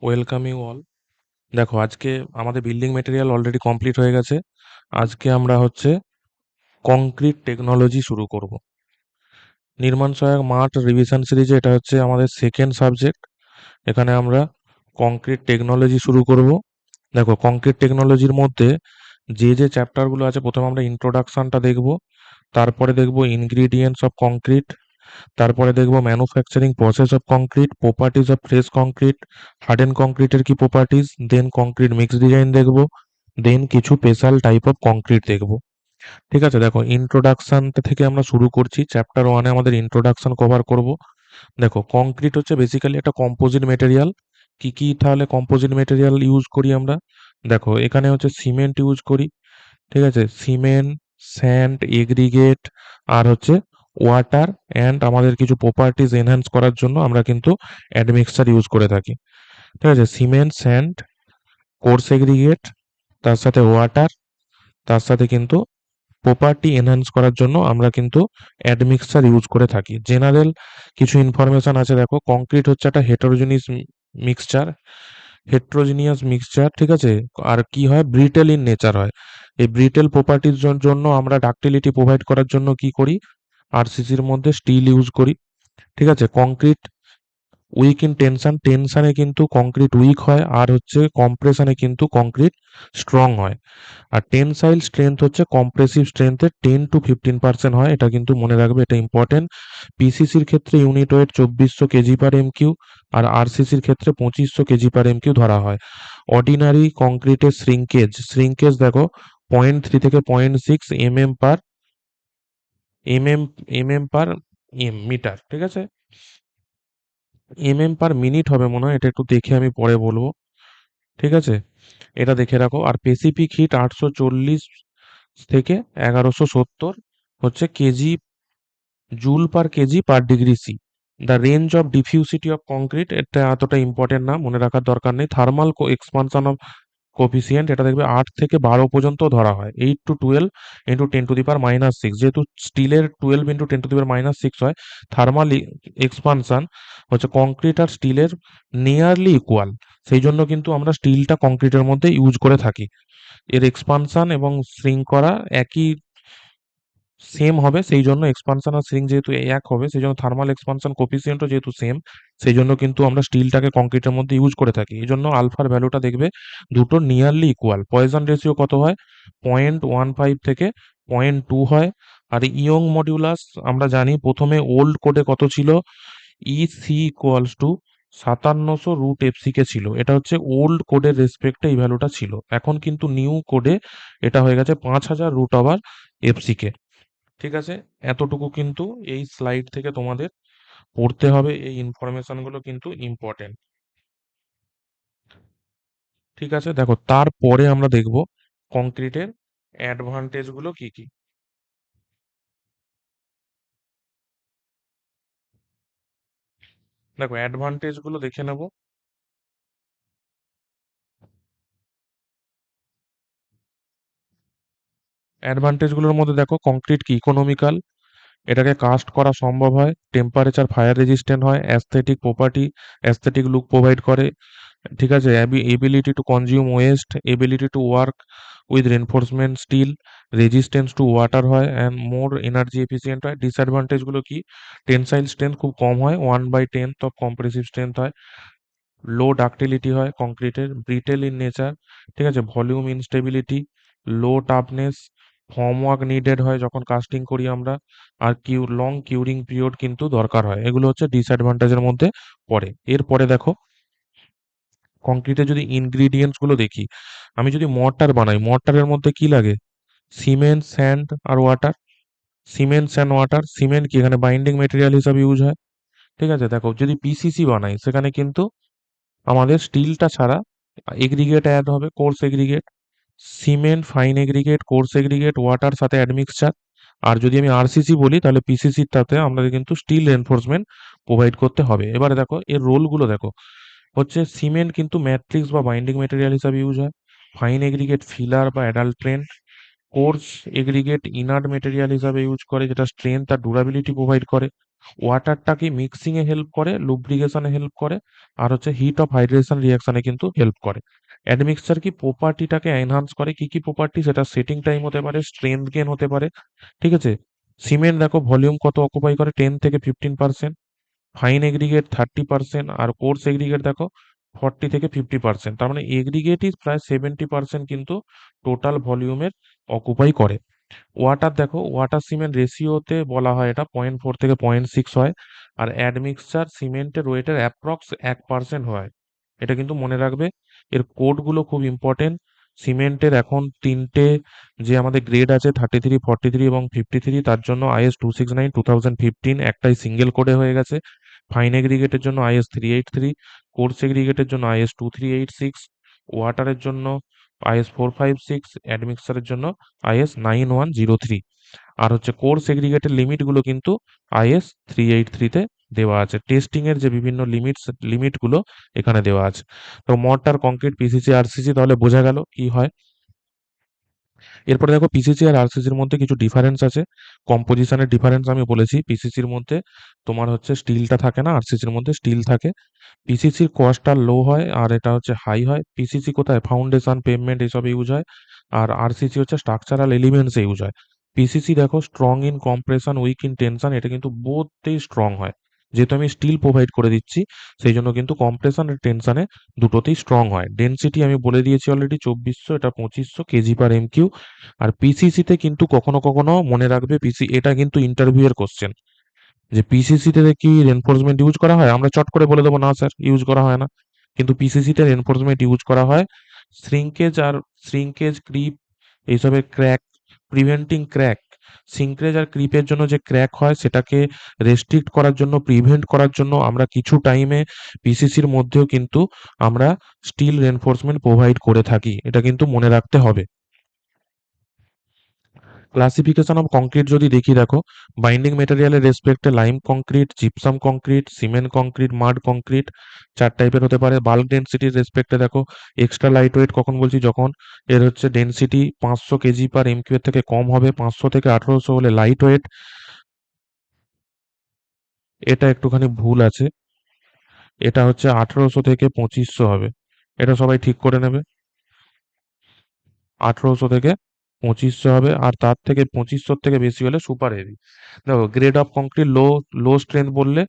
Welcome you all. দেখো, আজকে আমাদের বিল্ডিং মেটেরিয়াল অলরেডি কমপ্লিট হয়ে গেছে। আজকে আমরা কংক্রিট টেকনোলজি শুরু করব। নির্মাণ সহায়ক মাঠ রিভিশন সিরিজে এটা হচ্ছে আমাদের সেকেন্ড সাবজেক্ট। এখানে আমরা কংক্রিট টেকনোলজি শুরু করব। দেখো, কংক্রিট টেকনোলজির মধ্যে যে চ্যাপ্টারগুলো আছে, প্রথমে আমরা ইন্ট্রোডাকশনটা দেখব, তারপরে দেখব ইনগ্রিডিয়েন্টস অফ কংক্রিট, তারপরে দেখব manufacturing process of concrete, properties of fresh concrete, harden কংক্রিটের কি প্রপার্টিজ, দেন কংক্রিট মিক্স ডিজাইন দেখব, দেন কিছু স্পেশাল টাইপ অফ কংক্রিট দেখব। ঠিক আছে, দেখো ইন্ট্রোডাকশন থেকে আমরা শুরু করছি। চ্যাপ্টার ওয়ানে আমাদের ইন্ট্রোডাকশন কভার করব। দেখো, কংক্রিট হচ্ছে বেসিক্যালি একটা কম্পোজিট মেটেরিয়াল। কি কি তাহলে কম্পোজিট মেটেরিয়াল ইউজ করি আমরা? দেখো, এখানে হচ্ছে সিমেন্ট ইউজ করি। ঠিক আছে, সিমেন্ট, স্যান্ড, এগ্রিগেট, আর হচ্ছে ওয়াটার অ্যান্ড আমাদের কিছু প্রপার্টিজ এনহ্যান্স করার জন্য আমরা কিন্তু অ্যাডমিক্সচার ইউজ করে থাকি। ঠিক আছে, সিমেন্ট, স্যান্ড, কোর্স এগ্রিগেট, তার সাথে ওয়াটার, তার সাথে কিন্তু প্রপার্টি এনহ্যান্স করার জন্য আমরা কিন্তু অ্যাডমিক্সচার ইউজ করে থাকি। জেনারেল কিছু ইনফরমেশন আছে। দেখো, কংক্রিট হচ্ছে একটা মিক্সচার হেট্রোজিনিয়াস মিক্সচার। ঠিক আছে, আর কি হয়, ব্রিটেল ইন নেচার হয়। এই ব্রিটেল প্রপার্টির জন্য আমরা ডাক্টিলিটি প্রোভাইড করার জন্য কি করি, আরসিসির মধ্যে স্টিল ইউজ করি। ঠিক আছে, কংক্রিট উইক ইন টেনশন, টেনশনে কিন্তু কংক্রিট উইক হয়, আর হচ্ছে কম্প্রেশনে কিন্তু কংক্রিট স্ট্রং হয়। আর টেনসাইল স্ট্রেংথ হচ্ছে কম্প্রেসিভ স্ট্রেংথের 10 to 15% হয়, এটা কিন্তু মনে রাখবে, এটা ইম্পর্টেন্ট। পিসিসির ক্ষেত্রে ইউনিট ওয়েট 2400 কেজি/এমকিউ, আর আরসিসির ক্ষেত্রে 2500 কেজি/এমকিউ ধরা হয়। অর্ডিনারি কংক্রিটের শ্রিঙ্কেজ দেখো 0.3 থেকে 0.6 mm পার মিটার। ঠিক আছে, পার মিনিট হবে মনে হয়, এটা একটু দেখে আমি পরে বলবো। ঠিক আছে, এটা দেখে রাখো। আর স্পেসিফিক হিট 840 থেকে 1170 হচ্ছে joule KG degree C. The range of diffusivity of concrete, এটা এতটা ইম্পর্টেন্ট না, মনে রাখার দরকার নেই। থার্মাল এক্সপানশন অফ কোফিসিয়েন্ট, এটা দেখবে 8 থেকে 12 পর্যন্ত ধরা হয়। 8 to 12 ইন্টু 10⁻⁶। যেহেতু স্টিলের 12 ইন্টু 10⁻⁶ হয়, থার্মাল এক্সপানশন হচ্ছে কংক্রিট আর স্টিলের নিয়ারলি ইকুয়াল। সেই জন্য কিন্তু আমরা স্টিলটা কংক্রিটের মধ্যে ইউজ করে থাকি। এর এক্সপানশন এবং শ্রিঙ্ক করা একই সেম হবে, সেই জন্য এক্সপানশন আর শ্রিঙ্ক যেহেতু এক হবে, সেই জন্য থার্মাল এক্সপানশন কোফিসিয়েন্টও যেহেতু সেম, সেই জন্য কিন্তু আমরা স্টিলটাকে কংক্রিটের মধ্যে ইউজ করে থাকি। এই জন্য আলফার ভ্যালুটা দেখবে দুটো নিয়ারলি ইকুয়াল। পয়জন রেশিও কত হয়? 0.15 থেকে 0.2 হয়। আর ইয়ং মডিউলাস আমরা জানি, প্রথমে ওল্ড কোডে কত ছিল? ইসি ইকুয়ালস টু 5700 √fck ছিল। এটা হচ্ছে ওল্ড কোডের রেসপেক্টে এই ভ্যালুটা ছিল। এখন কিন্তু নিউ কোডে এটা হয়ে গেছে 5000 √fck। ঠিক আছে, এতটুকু কিন্তু এই স্লাইড থেকে তোমাদের পড়তে হবে। এই ইনফরমেশনগুলো কিন্তু ইম্পর্টেন্ট। ঠিক আছে, দেখো তারপরে আমরা দেখব কংক্রিটের অ্যাডভান্টেজগুলো কি কি। দেখো, অ্যাডভান্টেজগুলো দেখে নেব। অ্যাডভান্টেজগুলোর মধ্যে দেখো, কংক্রিট কি ইকোনমিক্যাল, এটাকে কাস্ট করা সম্ভব হয়, টেম্পারেচার ফায়ার রেজিস্ট্যান্ট হয়, aesthetic property, aesthetic look provide করে। ঠিক আছে, ability to consume waste, ability to work with reinforcement steel, resistance to water হয়, অ্যান্ড মোর এনার্জি এফিসিয়েন্ট হয়। ডিসঅ্যাডভান্টেজগুলো কি? টেনসাইল স্ট্রেংথ খুব কম হয়, 1/10 অফ কম্প্রেসিভ স্ট্রেংথ হয়, লো ডাক্টিলিটি হয় কংক্রিটের, ব্রিটেল ইন নেচার। ঠিক আছে, ভলিউম ইনস্টেবিলিটি, লো টাফনেস, ফর্মওয়ার্ক নিডেড হয় যখন কাস্টিং করি আমরা, আর লং কিউরিং পিরিয়ড কিন্তু দরকার হয়। এগুলো হচ্ছে ডিসঅ্যাডভান্টেজের মধ্যে পড়ে। এরপরে দেখো, কংক্রিটের যদি ইনগ্রিডিয়েন্টস গুলো দেখি, আমি যদি মর্টার বানাই, মর্টারের মধ্যে কি লাগে? সিমেন্ট, স্যান্ড আর water. Cement, sand, water. Cement কি এখানে বাইন্ডিং মেটেরিয়াল হিসাবে ইউজ হয়। ঠিক আছে, দেখো যদি পিসিসি বানাই, সেখানে কিন্তু আমাদের স্টিলটা ছাড়া এগ্রিগেট অ্যাড হবে, course aggregate, cement, fine aggregate, course aggregate, water সাথে অ্যাডমিক্সচার। আর যদি আমি আরসিসি বলি, তাহলে পিসিসির সাথে আমাদের কিন্তু স্টিল রেনফোর্সমেন্ট প্রোভাইড করতে হবে। এবারে দেখো এর রোলগুলো দেখো, হচ্ছে সিমেন্ট কিন্তু ম্যাট্রিক্স বা বাইন্ডিং মেটেরিয়াল হিসাবে ইউজ হয়, ফাইন এগ্রিগেট ফিলার বা অ্যাডাল্ট্রেন্ট, কোর্স এগ্রিগেট ইনার্ট মেটেরিয়াল হিসাবে ইউজ করে, যেটা স্ট্রেংথ আর ডুরাবিলিটি প্রোভাইড করে। ওয়াটারটাকে মিক্সিং এ হেল্প করে, লুব্রিকেশনে হেল্প করে, আর হচ্ছে হিট অফ হাইড্রেশন রিয়াকশনে কিন্তু হেল্প করে। অ্যাডমিক্সচার কি প্রপার্টিটাকে এনহান্স করে, কি কি প্রপার্টি, সেটা সেটিং টাইম হতে পারে, স্ট্রেংথ গেইন হতে পারে, ঠিক আছে। সিমেন্ট দেখো ভলিউম কত অকুপাই করে, 10 থেকে 15%, ফাইন এগ্রিগেট 30%, আর কোর্স এগ্রিগেট দেখো 40 থেকে 50%। তার মানে এগ্রিগেটই প্রায় 70% কিন্তু টোটাল ভলিউমের অকুপাই করে। ওয়াটার দেখো, ওয়াটার সিমেন্ট রেশিওতে বলা হয় এটা 0.4 থেকে 0.6 হয়, আর অ্যাডমিক্সচার সিমেন্টের ওয়েটের অ্যাপ্রক্স 1% হয়। এটা কিন্তু মনে রাখবে। এর কোডগুলো খুব ইম্পর্টেন্ট। সিমেন্টের এখন তিনটে যে আমাদের গ্রেড আছে, 33, 43 এবং 53, তার জন্য IS 269 2015 একটাই সিঙ্গেল কোডে হয়ে গেছে। ফাইন এগ্রিগেটের জন্য IS 383, কোর্স এগ্রিগেটের জন্য IS 2386, ওয়াটারের জন্য IS 456, অ্যাডমিক্সারের জন্য IS 9103। আর হচ্ছে কোর সেগ্রিগেটেড লিমিটগুলো কিন্তু IS 383-তে দেওয়া আছে। টেস্টিং এর যে বিভিন্ন লিমিটগুলো এখানে দেওয়া আছে। তো মর্টার, কংক্রিট, পিসিসি, আরসিসি, তাহলে বোঝা গেল কি হয়। এরপরে দেখো পিসিসি আর আরসিসির মধ্যে কিছু ডিফারেন্স আছে। কম্পোজিশনের ডিফারেন্স আমি বলেছি, পিসিসির মধ্যে তোমার হচ্ছে স্টিলটা থাকে না, আরসিসির মধ্যে স্টিল থাকে। পিসিসির কস্টটা লো হয় আর এটা হচ্ছে হাই হয়। পিসিসি কোথায়, ফাউন্ডেশন, পেভমেন্ট এসব ইউজ হয়, আর আরসিসি হচ্ছে স্ট্রাকচারাল এলিমেন্টস ইউজ হয়। পিসিসি দেখো strong in compression, weak in tension, এটা কিন্তু বোথেই স্ট্রং হয়। যেহেতু আমি স্টিল প্রোভাইড করে দিচ্ছি, সেই জন্য কিন্তু কম্প্রেশন আর টেনশনে দুটোতেই স্ট্রং হয়। ডেনসিটি আমি বলে দিয়েছি অলরেডি 2400, এটা 2500 কেজি পার এমকিউ। আর পিসিসিতে কিন্তু কখনো কখনো মনে রাখবে, এটা কিন্তু ইন্টারভিউ এর কোশ্চেন, যে পিসিসিতে কি রেনফোর্সমেন্ট ইউজ করা হয়, আমরা চট করে বলে দেবো না স্যার ইউজ করা হয় না। কিন্তু পিসিসিতে রেনফোর্সমেন্ট ইউজ করা হয় শ্রিঙ্কেজ, ক্রিপ, এইসবের ক্র্যাক, প্রিভেন্টিং ক্র্যাক। সিঙ্করেজ আর ক্রিপের জন্য যে ক্র্যাক হয় সেটাকে রেস্ট্রিক্ট করার জন্য, প্রিভেন্ট করার জন্য আমরা কিছু টাইমে পিসিসির মধ্যেও কিন্তু আমরা স্টিল রেনফোর্সমেন্ট প্রোভাইড করে থাকি, এটা কিন্তু মনে রাখতে হবে। ক্লাসিফিকেশন অফ কংক্রিট যদি দেখি, দেখো বাইন্ডিং মেটেরিয়ালের রেসপেক্টে lime concrete, gypsum concrete, cement concrete, mud concrete 4 টাইপের হতে পারে। বাল্ক ডেন্সিটির রেসপেক্টে দেখো, এক্সট্রা লাইট ওয়েট কখন বলছি, যখন এর হচ্ছে ডেন্সিটি 500 কেজি পার এমকিউ এর থেকে কম হবে, 500 থেকে 1800 হলে লাইট ওয়েট। এটা একটুখানি ভুল আছে, এটা হচ্ছে 1800 থেকে 2500 হবে, এটা সবাই ঠিক করে নেবে। 1800 থেকে 2500 হবে, আর তার থেকে 2500 থেকে বেশি হলে সুপার হেভি। দেখো grade of concrete, low low strength বললে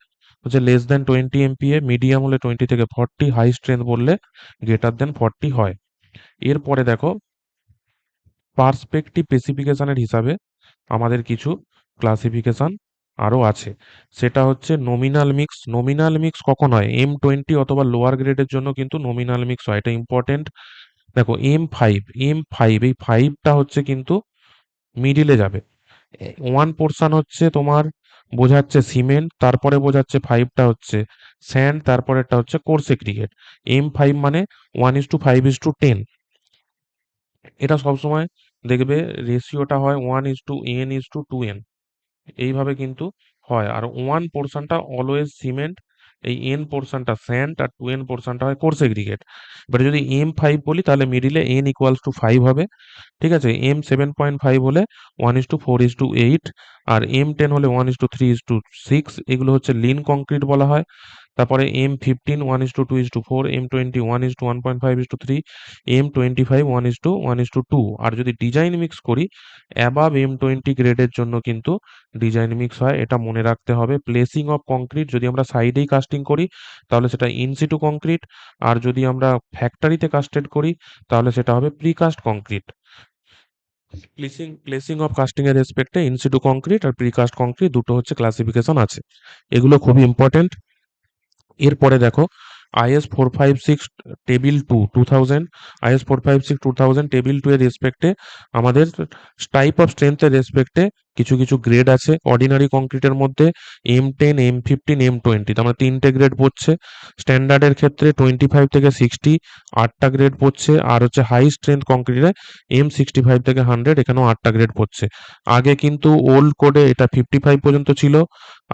হচ্ছে less than 20 MPa, মিডিয়াম হলে 20 থেকে 40, হাই স্ট্রেংথ বললে greater than 40 হয়। এরপরে দেখো পার্সপেক্টিভ স্পেসিফিকেশনের হিসাবে আমাদের কিছু ক্লাসিফিকেশন আরো আছে। সেটা হচ্ছে নমিনাল মিক্স। নমিনাল মিক্স কখন হয়, M20 অথবা লোয়ার গ্রেডের জন্য কিন্তু নমিনাল মিক্স হয়, এটা ইম্পর্টেন্ট। দেখো এম ফাইভ, এই ফাইভটা হচ্ছে কিন্তু মিডিলে যাবে। 1 পোর্শন হচ্ছে তোমার বোঝাচ্ছে সিমেন্ট, তারপরে বোঝাচ্ছে ফাইভটা হচ্ছে স্যান্ড, তারপরেরটা হচ্ছে কোর্স এগ্রিগেট। M5 মানে 1:5:10। এটা সবসময় দেখবে রেশিওটা হয় 1:n:2n, এইভাবে কিন্তু হয়। আর 1 পোর্শনটা অলওয়েজ সিমেন্ট, এই n পোর্শনটা স্যান্ড, আর 2n পোর্শনটা হয় কোর্স এগ্রিগেট। এবারে যদি M5 বলি তাহলে মিডিলে n=5 হবে, ঠিক আছে। M7.5 হলে 1:4:8, আর M10 হলে 1:3:6, এগুলো হচ্ছে লিন কংক্রিট বলা হয়। তারপরে M15 1:2:4, M20 1:1.5:3, M25 1:1:2। আর যদি ডিজাইন মিক্স করি, অ্যাবাভ M20 গ্রেডের জন্য কিন্তু ডিজাইন মিক্স হয়, এটা মনে রাখতে হবে। প্লেসিং অফ কংক্রিট, যদি আমরা সাইডেই কাস্টিং করি তাহলে সেটা ইনসিটু কংক্রিট, আর যদি আমরা ফ্যাক্টরিতে কাস্টেড করি তাহলে সেটা হবে precast concrete. Placing of casting এর রেসপেক্টে ইনসিটু কংক্রিট আর প্রিকাস্ট কংক্রিট দুটো হচ্ছে ক্লাসিফিকেশন আছে, এগুলো খুবই ইম্পর্টেন্ট। এরপরে দেখো IS 456 টেবিল 2 2000, IS 456 টেবিল 2 এর রেসপেক্টে আমাদের টাইপ অফ স্ট্রেংথের রেসপেক্টে কিছু কিছু গ্রেড আছে। অর্ডিনারি কংক্রিটের মধ্যে M10, M15, M20, তার মানে 3টে গ্রেড পড়ছে। স্ট্যান্ডার্ডের ক্ষেত্রে 25 থেকে 60 8টা গ্রেড পড়ছে। আর হচ্ছে হাই স্ট্রেংথ কংক্রিটে M65 থেকে 100, এখানেও 8টা গ্রেড পড়ছে। আগে কিন্তু ওল্ড কোডে এটা 55 পর্যন্ত ছিল,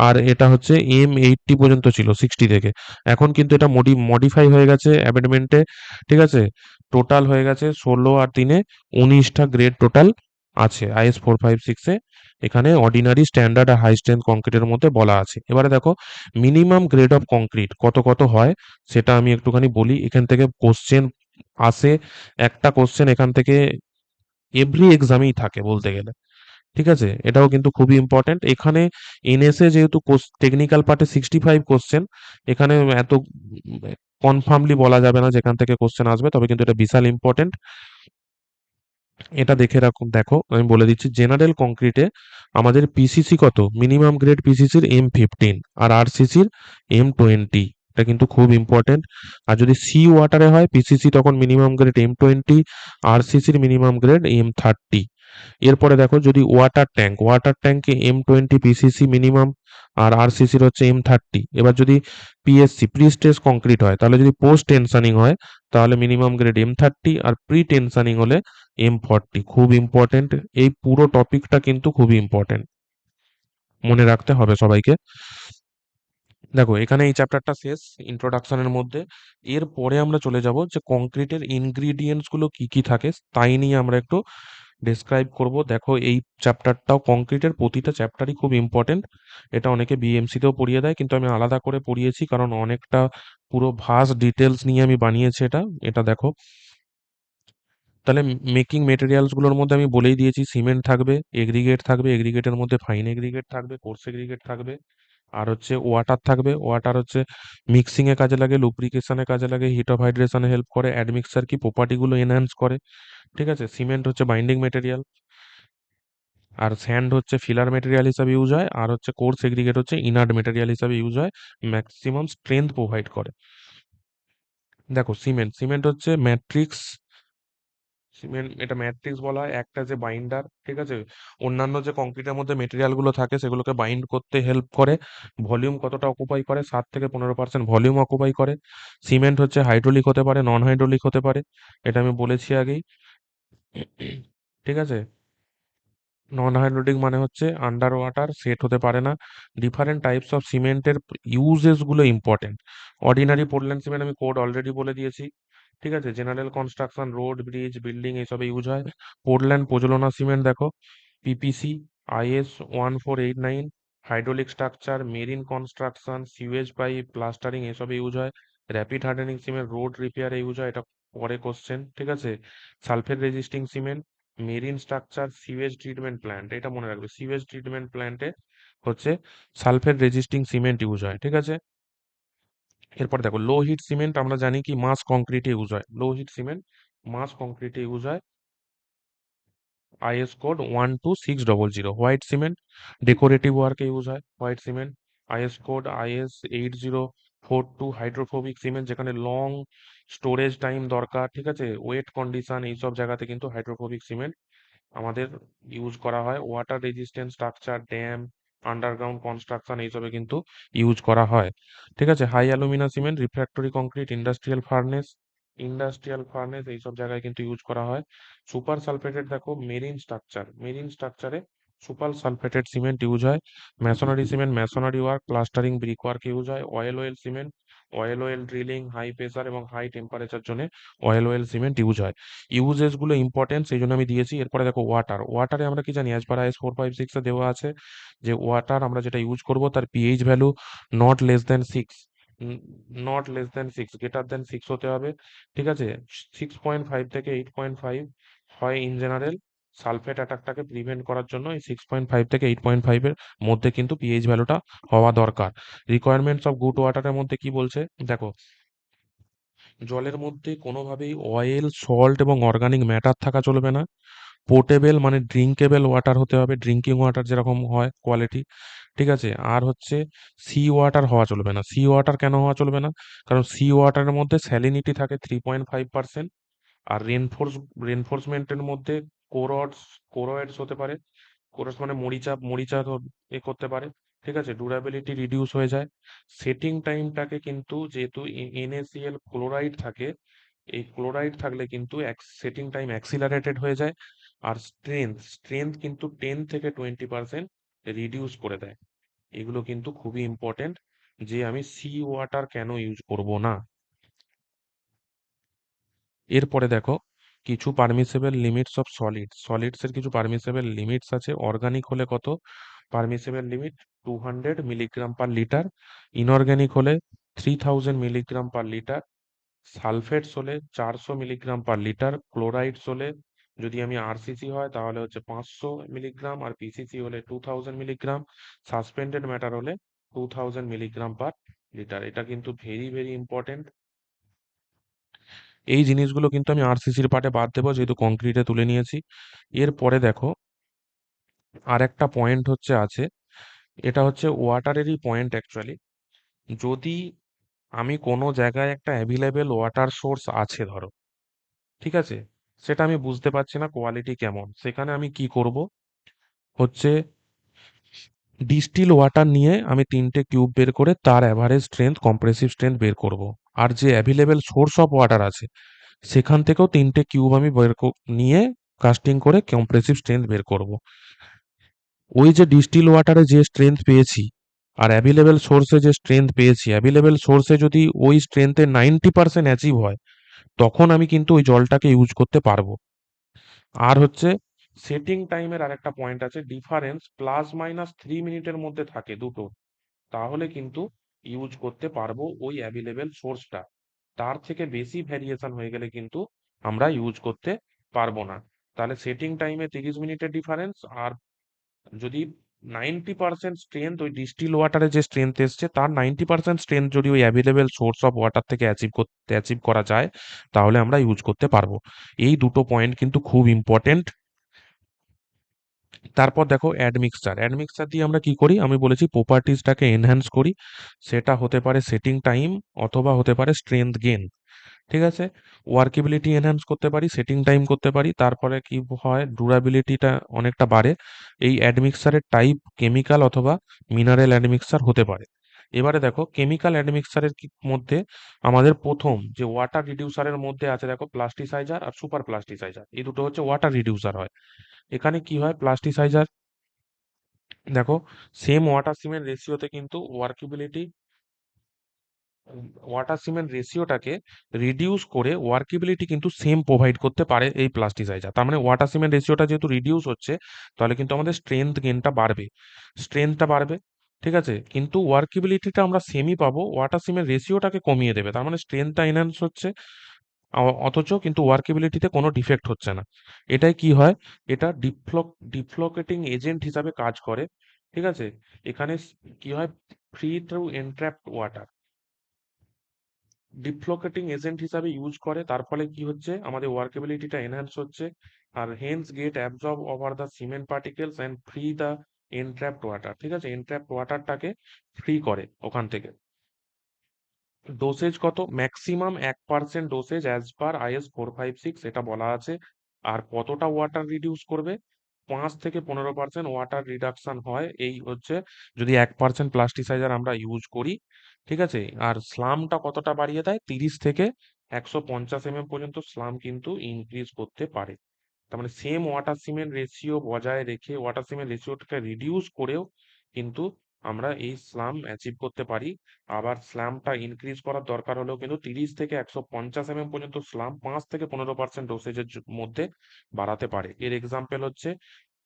আর এটা হচ্ছে M80 পর্যন্ত ছিল 60 থেকে। এখন কিন্তু এটা মডিফাই হয়ে গেছে অ্যামেন্ডমেন্টে, ঠিক আছে। টোটাল হয়ে গেছে 16 আর 3-19টা গ্রেড টোটাল আছে IS 456-এ। এখানে অর্ডিনারি, স্ট্যান্ডার্ড আর হাই স্ট্রেংথ কংক্রিটের মধ্যে বলা আছে। এবারে দেখো মিনিমাম গ্রেড অফ কংক্রিট কত কত হয় সেটা আমি একটুখানি বলি। এখান থেকে কোশ্চেন আসে, একটা কোশ্চেন এখান থেকে এভরি এক্সামেই থাকে বলতে গেলে। ঠিক আছে, এটাও কিন্তু খুবই ইম্পর্টেন্ট। এখানে এনএসএ যেহেতু টেকনিক্যাল পার্টে 65 কোশ্চেন, এখানে এত কনফার্মলি বলা যাবে না যেখান থেকে কোশ্চেন আসবে, তবে কিন্তু এটা বিশাল ইম্পর্টেন্ট। এটা দেখে রাখুন। দেখো আমি বলে দিচ্ছি, জেনারেল কংক্রিটে আমাদের পিসিসি কত, মিনিমাম গ্রেড পিসিসির M15 আর আরসিসির M20। এটা কিন্তু খুব ইম্পর্টেন্ট। আর যদি সি ওয়াটারে হয় পিসিসি, তখন মিনিমাম গ্রেড M20, আরসিসির মিনিমাম গ্রেড M30। এরপরে দেখো যদি ওয়াটার ট্যাঙ্কে M20 পিসিসি মিনিমাম আর আরসিসির হচ্ছে M30। এবার যদি পিএসসি প্রি স্ট্রেস কংক্রিট হয়, তাহলে যদি পোস্ট টেনশনিং হয় তাহলে মিনিমাম গ্রেড M30, আর প্রি টেনশনিং হলে M40। খুব ইম্পর্টেন্ট, এই পুরো টপিকটা কিন্তু খুবই ইম্পর্টেন্ট, মনে রাখতে হবে সবাইকে। দেখো এখানে এই চ্যাপ্টারটা শেষ ইন্ট্রোডাকশনের মধ্যে। এরপরে আমরা চলে যাব যে কংক্রিটের ইনগ্রিডিয়েন্টস গুলো কি কি থাকে তাই নিয়ে আমরা একটু ডেসক্রাইব করব। দেখো এই চ্যাপ্টারটাও, কংক্রিটের প্রতিটা চ্যাপ্টারই খুব ইম্পর্টেন্ট। এটা অনেকে বিএমসিতেও পড়িয়ে দেয়, কিন্তু আমি আলাদা করে পড়িয়েছি কারণ অনেকটা পুরো ভাস্ট ডিটেলস নিয়ে আমি বানিয়েছি এটা। এটা দেখো, তাহলে মেকিং মেটেরিয়ালস গুলোর মধ্যে আমি বলেই দিয়েছি, সিমেন্ট থাকবে, এগ্রিগেট থাকবে, এগ্রিগেটের মধ্যে ফাইন এগ্রিগেট থাকবে, কোর্স এগ্রিগেট থাকবে, আর হচ্ছে ওয়াটার থাকবে। ওয়াটার হচ্ছে মিক্সিং এ কাজে লাগে, লুব্রিকেশনে কাজে লাগে, হিট অফ হাইড্রেশনে হেল্প করে, অ্যাডমিক্সার কি প্রপার্টি গুলো এনহ্যান্স করে। ঠিক আছে, সিমেন্ট হচ্ছে বাইন্ডিং মেটেরিয়াল, আর স্যান্ড হচ্ছে ফিলার মেটেরিয়াল হিসাবে ইউজ হয়, আর হচ্ছে কোর্স এগ্রিগেট হচ্ছে ইনার্ট মেটেরিয়াল হিসাবে ইউজ হয়, ম্যাক্সিমাম স্ট্রেংথ প্রোভাইড করে। দেখো সিমেন্ট, সিমেন্ট হচ্ছে ম্যাট্রিক্স, সিমেন্ট এটা ম্যাট্রিক্স বলা হয়, একটা যে বাইন্ডার। ঠিক আছে, অন্যান্য যে কংক্রিটের মধ্যে মেটেরিয়াল গুলো থাকে সেগুলোকে বাইন্ড করতে হেল্প করে। ভলিউম কতটা অকুপাই করে, 7 থেকে 15% ভলিউম অকুপাই করে। সিমেন্ট হচ্ছে হাইড্রোলিক হতে পারে, নন হাইড্রোলিক হতে পারে, এটা আমি বলেছি আগেই। ঠিক আছে, নন হাইড্রোলিক মানে হচ্ছে আন্ডার ওয়াটার সেট হতে পারে না। ডিফারেন্ট টাইপস অফ সিমেন্টের ইউজেস গুলো ইম্পর্টেন্ট। অর্ডিনারি পোর্টল্যান্ড সিমেন্ট আমি কোড অলরেডি বলে দিয়েছি। ঠিক আছে, general construction, road, bridge, building এইসবে ইউজ হয়। পোর্টল্যান্ড প্রজ্বলনা সিমেন্ট দেখো, PPC, IS 1489, hydraulic structure, marine construction, sewage pipe, plastering এসবে ইউজ হয়। র্যাপিড হার্ডেনিং সিমেন্ট রোড রিপেয়ারে ইউজ হয়, এটা পরে কোশ্চেন। ঠিক আছে, sulphate resisting cement, marine structure, sewage treatment plant, এটা মনে রাখবে, সিওয়েজ ট্রিটমেন্ট প্ল্যান্টে হচ্ছে সালফেট রেজিস্টিং সিমেন্ট ইউজ হয়। ঠিক আছে, এরপর দেখো লো হিট সিমেন্ট, আমরা জানি কি মাস কংক্রিটে ইউজ হয়। লো হিট সিমেন্ট মাস কংক্রিটে ইউজ হয়, IS code 12600। White cement decorative ওয়ার্কে ইউজ হয়, white cement. IS code IS 8042, hydrophobic cement, যেখানে লং স্টোরেজ টাইম দরকার। ঠিক আছে, ওয়েট কন্ডিশন এইসব জায়গাতে কিন্তু হাইড্রোফোবিক সিমেন্ট আমাদের ইউজ করা হয়। Water resistant structure, dam, underground construction এইসবে কিন্তু ইউজ করা হয়। ঠিক আছে, high alumina cement, refractory concrete, industrial furnace এইসব জায়গায় কিন্তু ইউজ করা হয়। সুপার সালফেটেড দেখো, মেরিন স্ট্রাকচারে সুপার সালফেটেড সিমেন্ট ইউজ হয়। Masonry cement masonry work, plastering, brick work use হয়। Oil cement oil drilling, high pressure এবং হাই টেম্পারেচার জন্য অয়েল সিমেন্ট ইউজ হয়। ইউজেস গুলো ইম্পর্টেন্ট সেই জন্য আমি দিয়েছি। এরপরে দেখো ওয়াটারে আমরা কি জানি, অ্যাজ পার IS 456 এ দেওয়া আছে যে ওয়াটার আমরা যেটা ইউজ করব তার pH value not less than 6, greater than 6 হতে হবে। ঠিক আছে, 6.5 থেকে 8.5 হয় ইন জেনারেল। সালফেট অ্যাটাকটাকে প্রিভেন্ট করার জন্য এই 6.5 থেকে 8.5 এর মধ্যে কিন্তু পিএইচ ভ্যালুটা হওয়া দরকার। রিকোয়ারমেন্টস অফ গুড ওয়াটারের মধ্যে কি বলছে দেখো, জলের মধ্যে কোনোভাবেই অয়েল, সল্ট এবং অর্গানিক ম্যাটার থাকা চলবে না। পোর্টেবল মানে ড্রিঙ্কেবল ওয়াটার হতে হবে, ড্রিঙ্কিং ওয়াটার যেরকম হয় কোয়ালিটি। ঠিক আছে, আর হচ্ছে সি ওয়াটার হওয়া চলবে না। সি ওয়াটার কেন হওয়া চলবে না, কারণ সি ওয়াটারের মধ্যে স্যালিনিটি থাকে 3.5%। আর রেনফোর্সমেন্টের মধ্যে কোরডস কোরয়েডস হতে পারে। কোরস মানে মরিচা মরিচা এ করতে পারে। ঠিক আছে, ডুরাবিলিটি রিডিউস হয়ে যায়। সেটিং টাইমটাকে কিন্তু, যেহেতু NaCl ক্লোরাইড থাকে, এই ক্লোরাইড থাকলে কিন্তু সেটিং টাইম অ্যাক্সিলারেটেড হয়ে যায়। আর স্ট্রেংথ কিন্তু 10 থেকে 20% রিডিউস করে দেয়। এগুলো কিন্তু খুবই ইম্পর্টেন্ট, যে আমি সি ওয়াটার কেন ইউজ করব না। এরপরে দেখো কিছু পারমিসেবল লিমিটস অফ সলিডস এর কিছু পারমিসেবল লিমিটস আছে। অর্গানিক হলে কত permissible limit? 200 milligram per litre. Inorganic হলে 3000 মিলিগ্রাম পার লিটার। সালফেটস হলে 400 মিলিগ্রাম পার লিটার। ক্লোরাইডস হলে, যদি আমি আরসিসি হয় তাহলে হচ্ছে 500 মিলিগ্রাম, আর পিসিসি হলে 2000 মিলিগ্রাম। সাসপেন্ডেড ম্যাটার হলে 2000 মিলিগ্রাম পার লিটার। এটা কিন্তু ভেরি ভেরি ইম্পর্টেন্ট। এই জিনিসগুলো কিন্তু আমি আরসিসির পার্টে বাদ দেবো, যেহেতু কংক্রিটে তুলে নিয়েছি। এরপরে দেখো আর একটা পয়েন্ট হচ্ছে আছে, এটা হচ্ছে ওয়াটারেরই পয়েন্ট অ্যাকচুয়ালি। যদি আমি কোনো জায়গায় একটা অ্যাভেলেবেল ওয়াটার সোর্স আছে ধরো, ঠিক আছে, সেটা আমি বুঝতে পারছি না কোয়ালিটি কেমন, সেখানে আমি কি করব হচ্ছে ডিস্টিল ওয়াটার নিয়ে আমি 3টে কিউব বের করে তার অ্যাভারেজ স্ট্রেংথ, কম্প্রেসিভ স্ট্রেংথ বের করব। আর যে অ্যাভেলেবেল সোর্স অফ ওয়াটার আছে সেখান থেকেও 3টে কিউব আমি নিয়ে কাস্টিং করে কম্প্রেসিভ স্ট্রেংথ বের করব। ওই যে ডিস্টিল ওয়াটারে যে স্ট্রেংথ পেয়েছি আর অ্যাভেলেবেল সোর্সে যে স্ট্রেংথ পেয়েছি, অ্যাভেলেবেল সোর্সে যদি ওই স্ট্রেংথে 90% অ্যাচিভ হয়, তখন আমি কিন্তু ওই জলটাকে ইউজ করতে পারবো। আর হচ্ছে সেটিং টাইমের আরেকটা পয়েন্ট আছে, ডিফারেন্স +- 3 মিনিটের মধ্যে থাকে দুটো, তাহলে কিন্তু ইউজ করতে পারবো ওই অ্যাভেলেবেল সোর্সটা। তার থেকে বেশি ভ্যারিয়েশন হয়ে গেলে কিন্তু আমরা ইউজ করতে পারবো না। তাহলে সেটিং টাইমে 30 মিনিটের ডিফারেন্স, আর যদি 90% স্ট্রেংথ ওই ডিস্টিল ওয়াটারে যে স্ট্রেংথ এসছে তার 90% স্ট্রেংথ যদি ওই অ্যাভেলেবেল সোর্স অফ ওয়াটার থেকে অ্যাচিভ করা যায়, তাহলে আমরা ইউজ করতে পারবো। এই দুটো পয়েন্ট কিন্তু খুব ইম্পর্টেন্ট। তারপর দেখো অ্যাডমিক্সচার। অ্যাডমিক্সচার দিয়ে আমরা কি করি, আমি বলেছি প্রপার্টিজটাকে এনহ্যান্স করি। সেটা হতে পারে সেটিং টাইম, অথবা হতে পারে স্ট্রেংথ গেন। ঠিক আছে, ওয়ার্কেবিলিটি এনহ্যান্স করতে পারি, সেটিং টাইম করতে পারি, তারপরে কি হয় ডুরাবিলিটিটা অনেকটা বাড়ে। এই অ্যাডমিক্সারের টাইপ কেমিক্যাল অথবা মিনারেল অ্যাডমিক্সার হতে পারে। এবারে দেখো কেমিক্যাল অ্যাডমিক্সারের মধ্যে আমাদের প্রথম যে ওয়াটার রিডিউসারের মধ্যে আছে, দেখো প্লাস্টিসাইজার আর সুপার প্লাস্টিসাইজার, এই দুটো হচ্ছে ওয়াটার রিডিউসার হয়। এখানে কি হয়, প্লাস্টিসাইজার দেখো সেম ওয়াটার সিমেন্ট রেশিওতে কিন্তু ওয়াটার সিমেন্ট রেশিওটাকে রিডিউস করে ওয়ার্কেবিলিটি কিন্তু সেম প্রোভাইড করতে পারে এই প্লাস্টিসাইজার। তার মানে ওয়াটার সিমেন্ট রেশিওটা যেহেতু রিডিউস হচ্ছে, তাহলে কিন্তু আমাদের স্ট্রেংথটা বাড়বে। ঠিক আছে, কিন্তু ওয়ার্কেবিলিটিটা আমরা সেমই পাবো, ওয়াটার সিমেন্ট রেশিওটাকে কমিয়ে দেবে, তার মানে স্ট্রেংথটা এনহ্যান্স হচ্ছে, অথচ কিন্তু ওয়ার্কেবিলিটিতে কোনো ডিফেক্ট হচ্ছে না। এটাই কি হয়, এটা ডিফ্লোকেটিং এজেন্ট হিসাবে কাজ করে। ঠিক আছে, এখানে কি হয়, free through entrapped water deflocculating agent হিসাবে ইউজ করে, তার ফলে কি হচ্ছে, আমাদের ওয়ার্কেবিলিটিটা এনহ্যান্স হচ্ছে, আর hence get absorb over the cement particles and free the entrapped water. ঠিক আছে, এনট্র্যাপড ওয়াটারটাকে ফ্রি করে ওখান থেকে। ডোসেজ কত, maximum 1% dosage as per is 456 এটা বলা আছে। আর কতটা ওয়াটার রিডিউস করবে, 5 থেকে 15% ওয়াটার রিডাকশন হয়, এই হচ্ছে যদি 1% প্লাস্টিসাইজার আমরা ইউজ করি। ঠিক আছে, আর স্লামটা কতটা বাড়িয়ে দেয়, 30 থেকে 150 পর্যন্ত স্লাম কিন্তু ইনক্রিজ করতে পারে। তার মানে সেম ওয়াটার সিমেন্ট রেশিও বজায় রেখে, ওয়াটার সিমেন্ট রেশিওটাকে রিডিউস করেও কিন্তু আমরা এই স্লাম অ্যাচিভ করতে পারি। আবার স্ল্যামটা ইনক্রিজ করার দরকার হলেও কিন্তু 30 থেকে 150 পর্যন্ত স্লাম 5 থেকে 15% ডোসেজের মধ্যে বাড়াতে পারে। এর এক্সাম্পল হচ্ছে,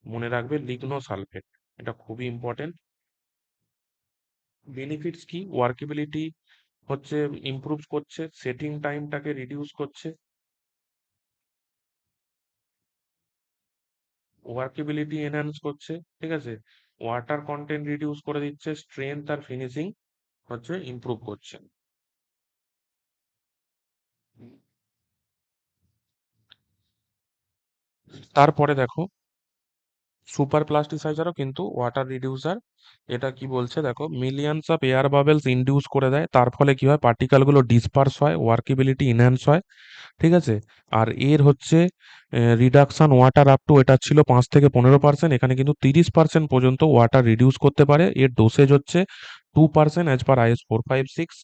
মনে রাখবে, লিগনো সালফেট, এটা খুবই ইম্পর্টেন্ট। বেনিফিটস কি, ওয়ার্কেবিলিটি হচ্ছে ইমপ্রুভ করছে, সেটিং টাইমটাকে রিডিউস করছে, ওয়ার্কেবিলিটি এনহ্যান্স করছে। ঠিক আছে, ওয়াটার কন্টেন্ট রিডিউস করে দিচ্ছে, স্ট্রেংথ আর ফিনিশিং হচ্ছে ইমপ্রুভ করছে। তারপরে দেখো সুপার প্লাস্টিসাইজারও কিন্তু ওয়াটার রিডিউসার। এটা কি বলছে দেখো, millions of air bubbles induce করে দেয়, তার ফলে কি হয়, পার্টিকেলগুলো ডিসপার্স হয়, ওয়ার্কেবিলিটি ইনহ্যান্স হয়। ঠিক আছে, আর এর হচ্ছে রিডাকশন ওয়াটার আপ টু, এটা ছিল 5 থেকে 15%, এখানে কিন্তু 30% পর্যন্ত ওয়াটার রিডিউস করতে পারে। এর ডোসেজ হচ্ছে 2% অ্যাজ পার আইএস 456।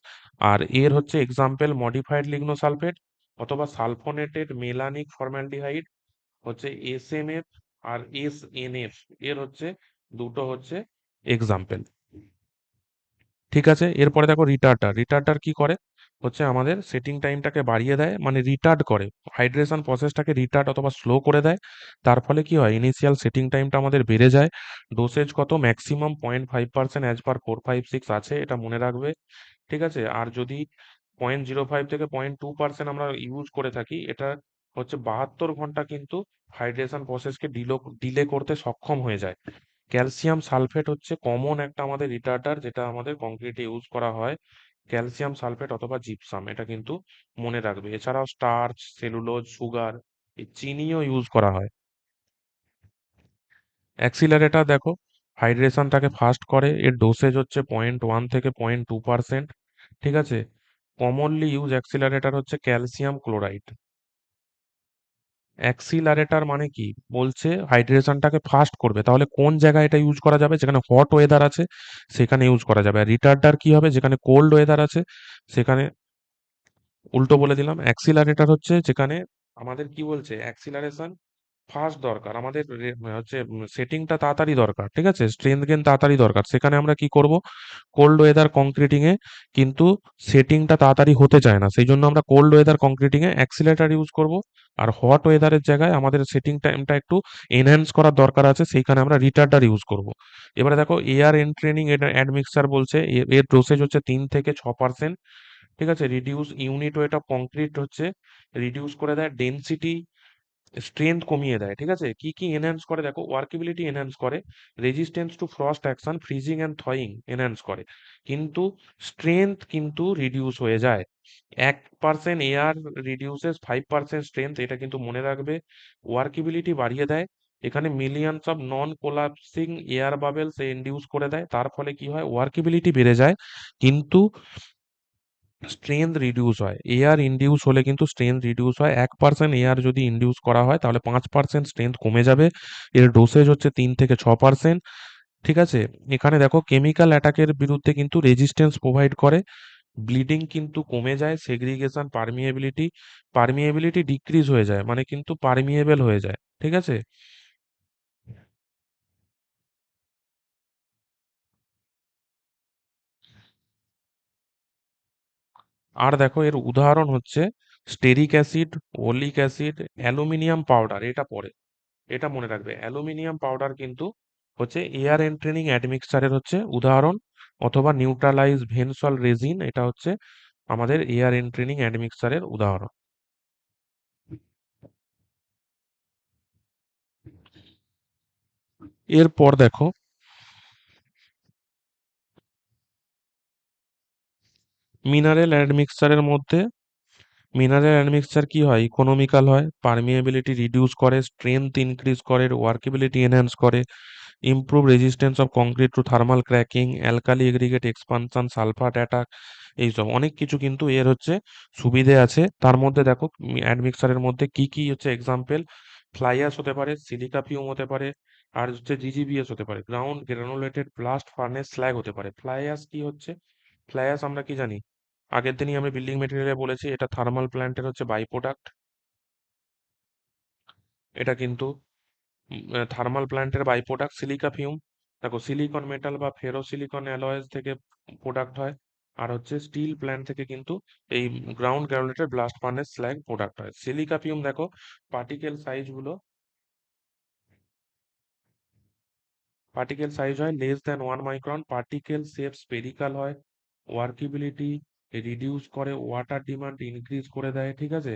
আর এর হচ্ছে এক্সাম্পল মডিফাইড লিগনোসালফেট অথবা সালফোনেটেড মেলানিক ফর্মালডিহাইড হচ্ছে এসএমএফ আর এসএনএফ, এর হচ্ছে দুটো হচ্ছে এক্সাম্পল। ঠিক আছে, এরপরে দেখো রিটার্ডার। রিটার্ডার কি করে, হচ্ছে আমাদের সেটিং টাইমটাকে বাড়িয়ে দেয়, মানে রিটার্ড করে, হাইড্রেশন প্রসেসটাকে রিটার্ড অথবা স্লো করে দেয়। তার ফলে কি হয়, ইনিশিয়াল সেটিং টাইমটা আমাদের বেড়ে যায়। ডোসেজ কত, ম্যাক্সিমাম 0.5% অ্যাজ পার 456 আছে, এটা মনে রাখবে। ঠিক আছে, আর যদি 0.05 থেকে 0.2% আমরা ইউজ করে থাকি, এটা হচ্ছে 72 ঘন্টা কিন্তু হাইড্রেশন প্রসেসকে ডিলে করতে সক্ষম হয়ে যায়। ক্যালসিয়াম সালফেট হচ্ছে কমন একটা আমাদের রিটার্ডার, যেটা আমাদের কংক্রিটে ইউজ করা হয়। ক্যালসিয়াম সালফেট অথবা জিপসাম, এটা কিন্তু মনে রাখবে। এছাড়াও স্টার্চ, সেলুলোজ, সুগার, এই চিনিও ইউজ করা হয়। অ্যাক্সিলারেটর দেখো, হাইড্রেশনটাকে ফাস্ট করে, এর ডোসেজ হচ্ছে 0.1 থেকে 0.2%। ঠিক আছে, কমনলি ইউজ অ্যাক্সিলারেটর হচ্ছে ক্যালসিয়াম ক্লোরাইড। অ্যাক্সিলারেটর মানে কি, বলছে হাইড্রেশনটাকে ফাস্ট করবে, তাহলে কোন জায়গায় এটা ইউজ করা যাবে, যেখানে হট ওয়েদার আছে সেখানে ইউজ করা যাবে। আর রিটার্ডার কি হবে, যেখানে কোল্ড ওয়েদার আছে সেখানে। উল্টো বলে দিলাম, অ্যাক্সিলারেটর হচ্ছে যেখানে আমাদের কি বলছে, অ্যাক্সিলারেশন ফাস্ট দরকার আমাদের, হচ্ছে সেটিংটা তাড়াতাড়ি দরকার, ঠিক আছে, স্ট্রেংথ গেইন তাড়াতাড়ি দরকার, সেখানে আমরা কি করব, কোল্ড ওয়েদার কংক্রিটিং এ কিন্তু সেটিংটা তাড়াতাড়ি হতে চায় না, সেই জন্য আমরা কোল্ড ওয়েদার কংক্রিটিং এ অ্যাক্সিলারেটর ইউজ করব। আর হট ওয়েদারের জায়গায় আমাদের সেটিং টাইমটা একটু এনহ্যান্স করার দরকার আছে, সেইখানে আমরা রিটার্ডার ইউজ করব। এবারে দেখো, এয়ার এন্ট্রেনিং অ্যাডমিক্সার বলছে, এর ডোসেজ হচ্ছে 3 থেকে 6%। ঠিক আছে, reduce unit weight of concrete হচ্ছে রিডিউস করে দেয়, ডেনসিটি স্ট্রেংথ কমিয়ে দেয়। ঠিক আছে, কি কি এনহ্যান্স করে দেখো, ওয়ার্কেবিলিটি এনহ্যান্স করে, resistance to frost action, freezing and thawing enhance করে, কিন্তু স্ট্রেংথ কিন্তু রিডিউস হয়ে যায়। 1% এয়ার রিডিউসেস 5% স্ট্রেংথ, এটা কিন্তু মনে রাখবে। ওয়ার্কেবিলিটি বাড়িয়ে দেয়, এখানে millions of non collapsing air bubbles induce করে দেয়, তার ফলে কি হয়, ওয়ার্কেবিলিটি বেড়ে যায়, কিন্তু স্ট্রেংথ রিডিউস হয়। এয়ার ইনডিউস হলে কিন্তু স্ট্রেংথ রিডিউস হয়। 1% এয়ার যদি ইনডিউস করা হয় তাহলে 5% স্ট্রেংথ কমে যাবে। এর ডোসেজ হচ্ছে 3 থেকে 6%। ঠিক আছে, এখানে দেখো কেমিক্যাল অ্যাটাকের বিরুদ্ধে কিন্তু রেজিস্ট্যান্স প্রোভাইড করে, ব্লিডিং কিন্তু কমে যায়, সেগ্রিগেশন, পারমিয়েবিলিটি পারমিয়েবিলিটি ডিক্রিজ হয়ে যায়, মানে কিন্তু পারমিয়েবল হয়ে যায়। ঠিক আছে, আর দেখো এর উদাহরণ হচ্ছে steric acid, oleic acid, aluminium powder, এটা পড়ে, এটা মনে রাখবে। অ্যালুমিনিয়াম পাউডার কিন্তু হচ্ছে এয়ার এন্ট্রেনিং অ্যাডমিক্সারের হচ্ছে উদাহরণ, অথবা নিউট্রালাইজ ভেনসল রেজিন, এটা হচ্ছে আমাদের এয়ার এন্ট্রেনিং অ্যাডমিক্সারের উদাহরণ। এরপর দেখো, মিনারেল অ্যাডমিক্সারের মধ্যে, মিনারেল অ্যাডমিক্সচার কি হয়, ইকোনমিক্যাল হয়, পারমিয়েবিলিটি রিডিউস করে, স্ট্রেংথ ইনক্রিজ করে, ওয়ার্কেবিলিটি এনহ্যান্স করে, improve resistance of concrete to thermal cracking, alkali aggregate expansion, sulphur attack, এইসব অনেক কিছু কিন্তু এর হচ্ছে সুবিধে আছে। তার মধ্যে দেখো, অ্যাডমিক্সারের মধ্যে কি কি হচ্ছে এক্সাম্পল, ফ্লাই অ্যাশ হতে পারে, সিলিকা ফিউম হতে পারে, আর হচ্ছে জিজিবিএস হতে পারে, ground granulated blast furnace slag হতে পারে। ফ্লাই অ্যাশ কি হচ্ছে, ফ্লাই অ্যাশ আমরা কি জানি, আগের দিনই আমি বিল্ডিং মেটেরিয়ালে বলেছি, এটা থার্মাল প্ল্যান্টের হচ্ছে বাই প্রোডাক্ট। এটা কিন্তু থার্মাল প্ল্যান্টের বাই প্রোডাক্ট। সিলিকা ফিউম দেখো, সিলিকন মেটাল বা ফেরোসিলিকন অ্যালয়েজ থেকে প্রোডাক্ট হয়। আর হচ্ছে স্টিল প্ল্যান্ট থেকে কিন্তু এই ground granulated blast furnace slag product হয়। সিলিকা ফিউম দেখো, পার্টিকেল সাইজ গুলো, পার্টিকেল সাইজ হয় less than 1 micron, particle shape spherical হয়, ওয়ার্কেবিলিটি রিডিউস করে, ওয়াটার ডিমান্ড ইনক্রিজ করে দেয়। ঠিক আছে,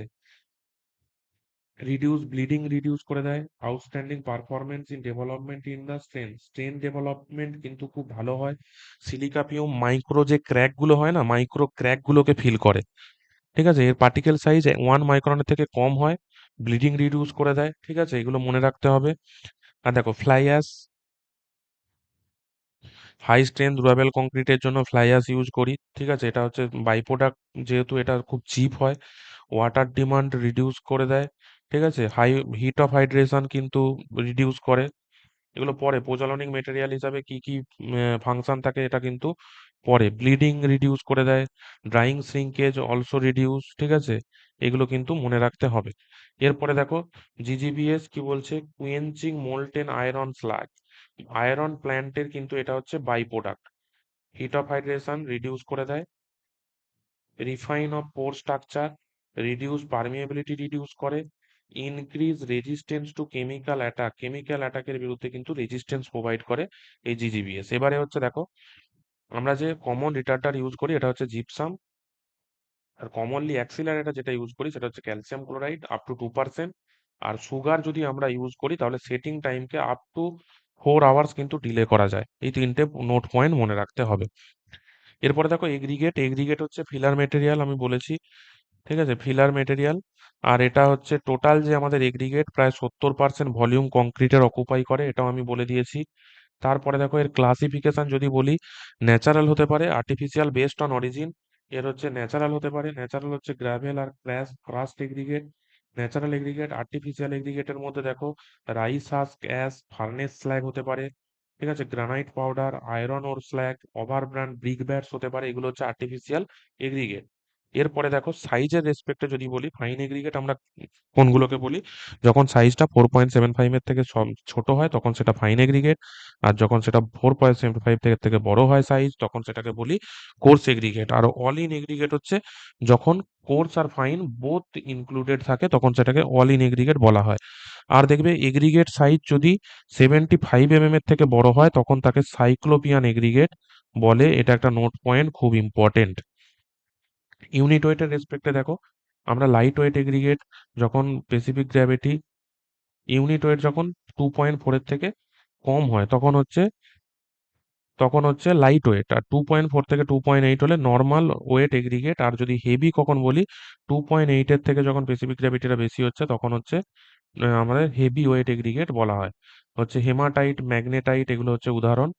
রিডিউস ব্লিডিং রিডিউস করে দেয়, outstanding performance in development in the strain development কিন্তু খুব ভালো হয়। সিলিকা ফিউম মাইক্রো যে ক্র্যাক গুলো হয় না, মাইক্রো ক্র্যাক গুলোকে ফিল করে। ঠিক আছে, এর পার্টিকেল সাইজ 1 মাইক্রনের থেকে কম হয়, ব্লিডিং রিডিউস করে দেয়। ঠিক আছে, এগুলো মনে রাখতে হবে। আর দেখো, fly ash, high strength durable কংক্রিটের জন্য ফ্লাই অ্যাশ ইউজ করি। ঠিক আছে, এটা হচ্ছে বাই প্রোডাক্ট, যেহেতু এটা খুব চিপ হয়, ওয়াটার ডিমান্ড রিডিউস করে দেয়। ঠিক আছে, হাই হিট অফ হাইড্রেশন কিন্তু রিডিউস করে। এগুলো পরে প্রজ্বলনিক মেটেরিয়াল হিসাবে কি কি ফাংশন থাকে, এটা কিন্তু পরে। ব্লিডিং রিডিউস করে দেয়, ড্রাইং শ্রিঙ্কেজ অলসো রিডিউস। ঠিক আছে, এগুলো কিন্তু মনে রাখতে হবে। এরপরে দেখো, জিজিবিএস কি বলছে, quenching molten iron slag, iron প্ল্যান্টের কিন্তু এটা হচ্ছে by product, heat of hydration reduce করে দেয়। Refine of pore structure, reduce permeability reduce করে, increase resistance to chemical attack, chemical অ্যাটাকের বিরুদ্ধে কিন্তু রেজিস্ট্যান্স প্রোভাইড করে এই জিজিবিএস। এবারে হচ্ছে দেখো, আমরা যে কমন রিটার্ডার ইউজ করি এটা হচ্ছে জিপসাম, আর কমনলি অ্যাক্সিলারেটর যেটা ইউজ করি সেটা হচ্ছে ক্যালসিয়াম ক্লোরাইড আপ টু 2%। আর সুগার যদি আমরা ইউজ করি তাহলে সেটিং টাইমকে আপ টু 4 আওয়ার্স কিন্তু ডিলে করা যায়। এই তিনটে নোট পয়েন্ট মনে রাখতে হবে। এরপরে দেখো এগ্রিগেট, এগ্রিগেট হচ্ছে ফিলার মেটেরিয়াল, আমি বলেছি, ঠিক আছে, ফিলার মেটেরিয়াল। আর এটা হচ্ছে টোটাল যে আমাদের এগ্রিগেট প্রায় 70% ভলিউম কংক্রিটের অকুপাই করে, এটাও আমি বলে দিয়েছি। তারপরে দেখো এর ক্লাসিফিকেশন যদি বলি, ন্যাচারাল হতে পারে, আর্টিফিশিয়াল বেসড অন অরিজিন। এর হচ্ছে ন্যাচারাল হতে পারে, ন্যাচারাল হচ্ছে গ্রাভেল আর crushed aggregate. Natural aggregate, artificial এগ্রিগেটের মধ্যে দেখো rice husk, ash, furnace slag হতে পারে, ঠিক আছে, granite powder, iron ore slag, overburnt brick bats হতে পারে, এগুলো হচ্ছে আর্টিফিশিয়াল এগ্রিগেট। এরপরে দেখো সাইজের রেসপেক্টে যদি বলি, ফাইন এগ্রিগেট আমরা কোনগুলোকে বলি, যখন সাইজটা 4.75 এর থেকে ছোট হয় তখন সেটা ফাইন এগ্রিগেট, আর যখন সেটা 4.75 থেকে বড় হয় সাইজ তখন সেটাকে বলি কোর্স এগ্রিগেট। আর অল ইন এগ্রিগেট হচ্ছে যখন কোর্স আর ফাইন বোথ ইনক্লুডেড থাকে তখন সেটাকে অল ইন এগ্রিগেট বলা হয়। আর দেখবে এগ্রিগেট সাইজ যদি 75 এর থেকে বড় হয় তখন তাকে সাইক্লোপিয়ান এগ্রিগেট বলে। এটা একটা নোট পয়েন্ট, খুব ইম্পর্টেন্ট। ইউনিট ওয়েটের রেসপেক্টে দেখো, আমরা লাইট ওয়েট এগ্রিগেট যখন স্পেসিফিক গ্র্যাভিটি ইউনিট ওয়েট যখন 2.4 এর থেকে কম হয় তখন হচ্ছে লাইট ওয়েট, আর 2.4 থেকে 2.8 হলে নর্মাল ওয়েট এগ্রিগেট। আর যদি হেভি কখন বলি, 2.8 এর থেকে যখন স্পেসিফিক গ্র্যাভিটিটা বেশি হচ্ছে তখন হচ্ছে আমাদের হেভি ওয়েট এগ্রিগেট বলা হয়। হচ্ছে হেমাটাইট, ম্যাগনেটাইট, এগুলো হচ্ছে উদাহরণ।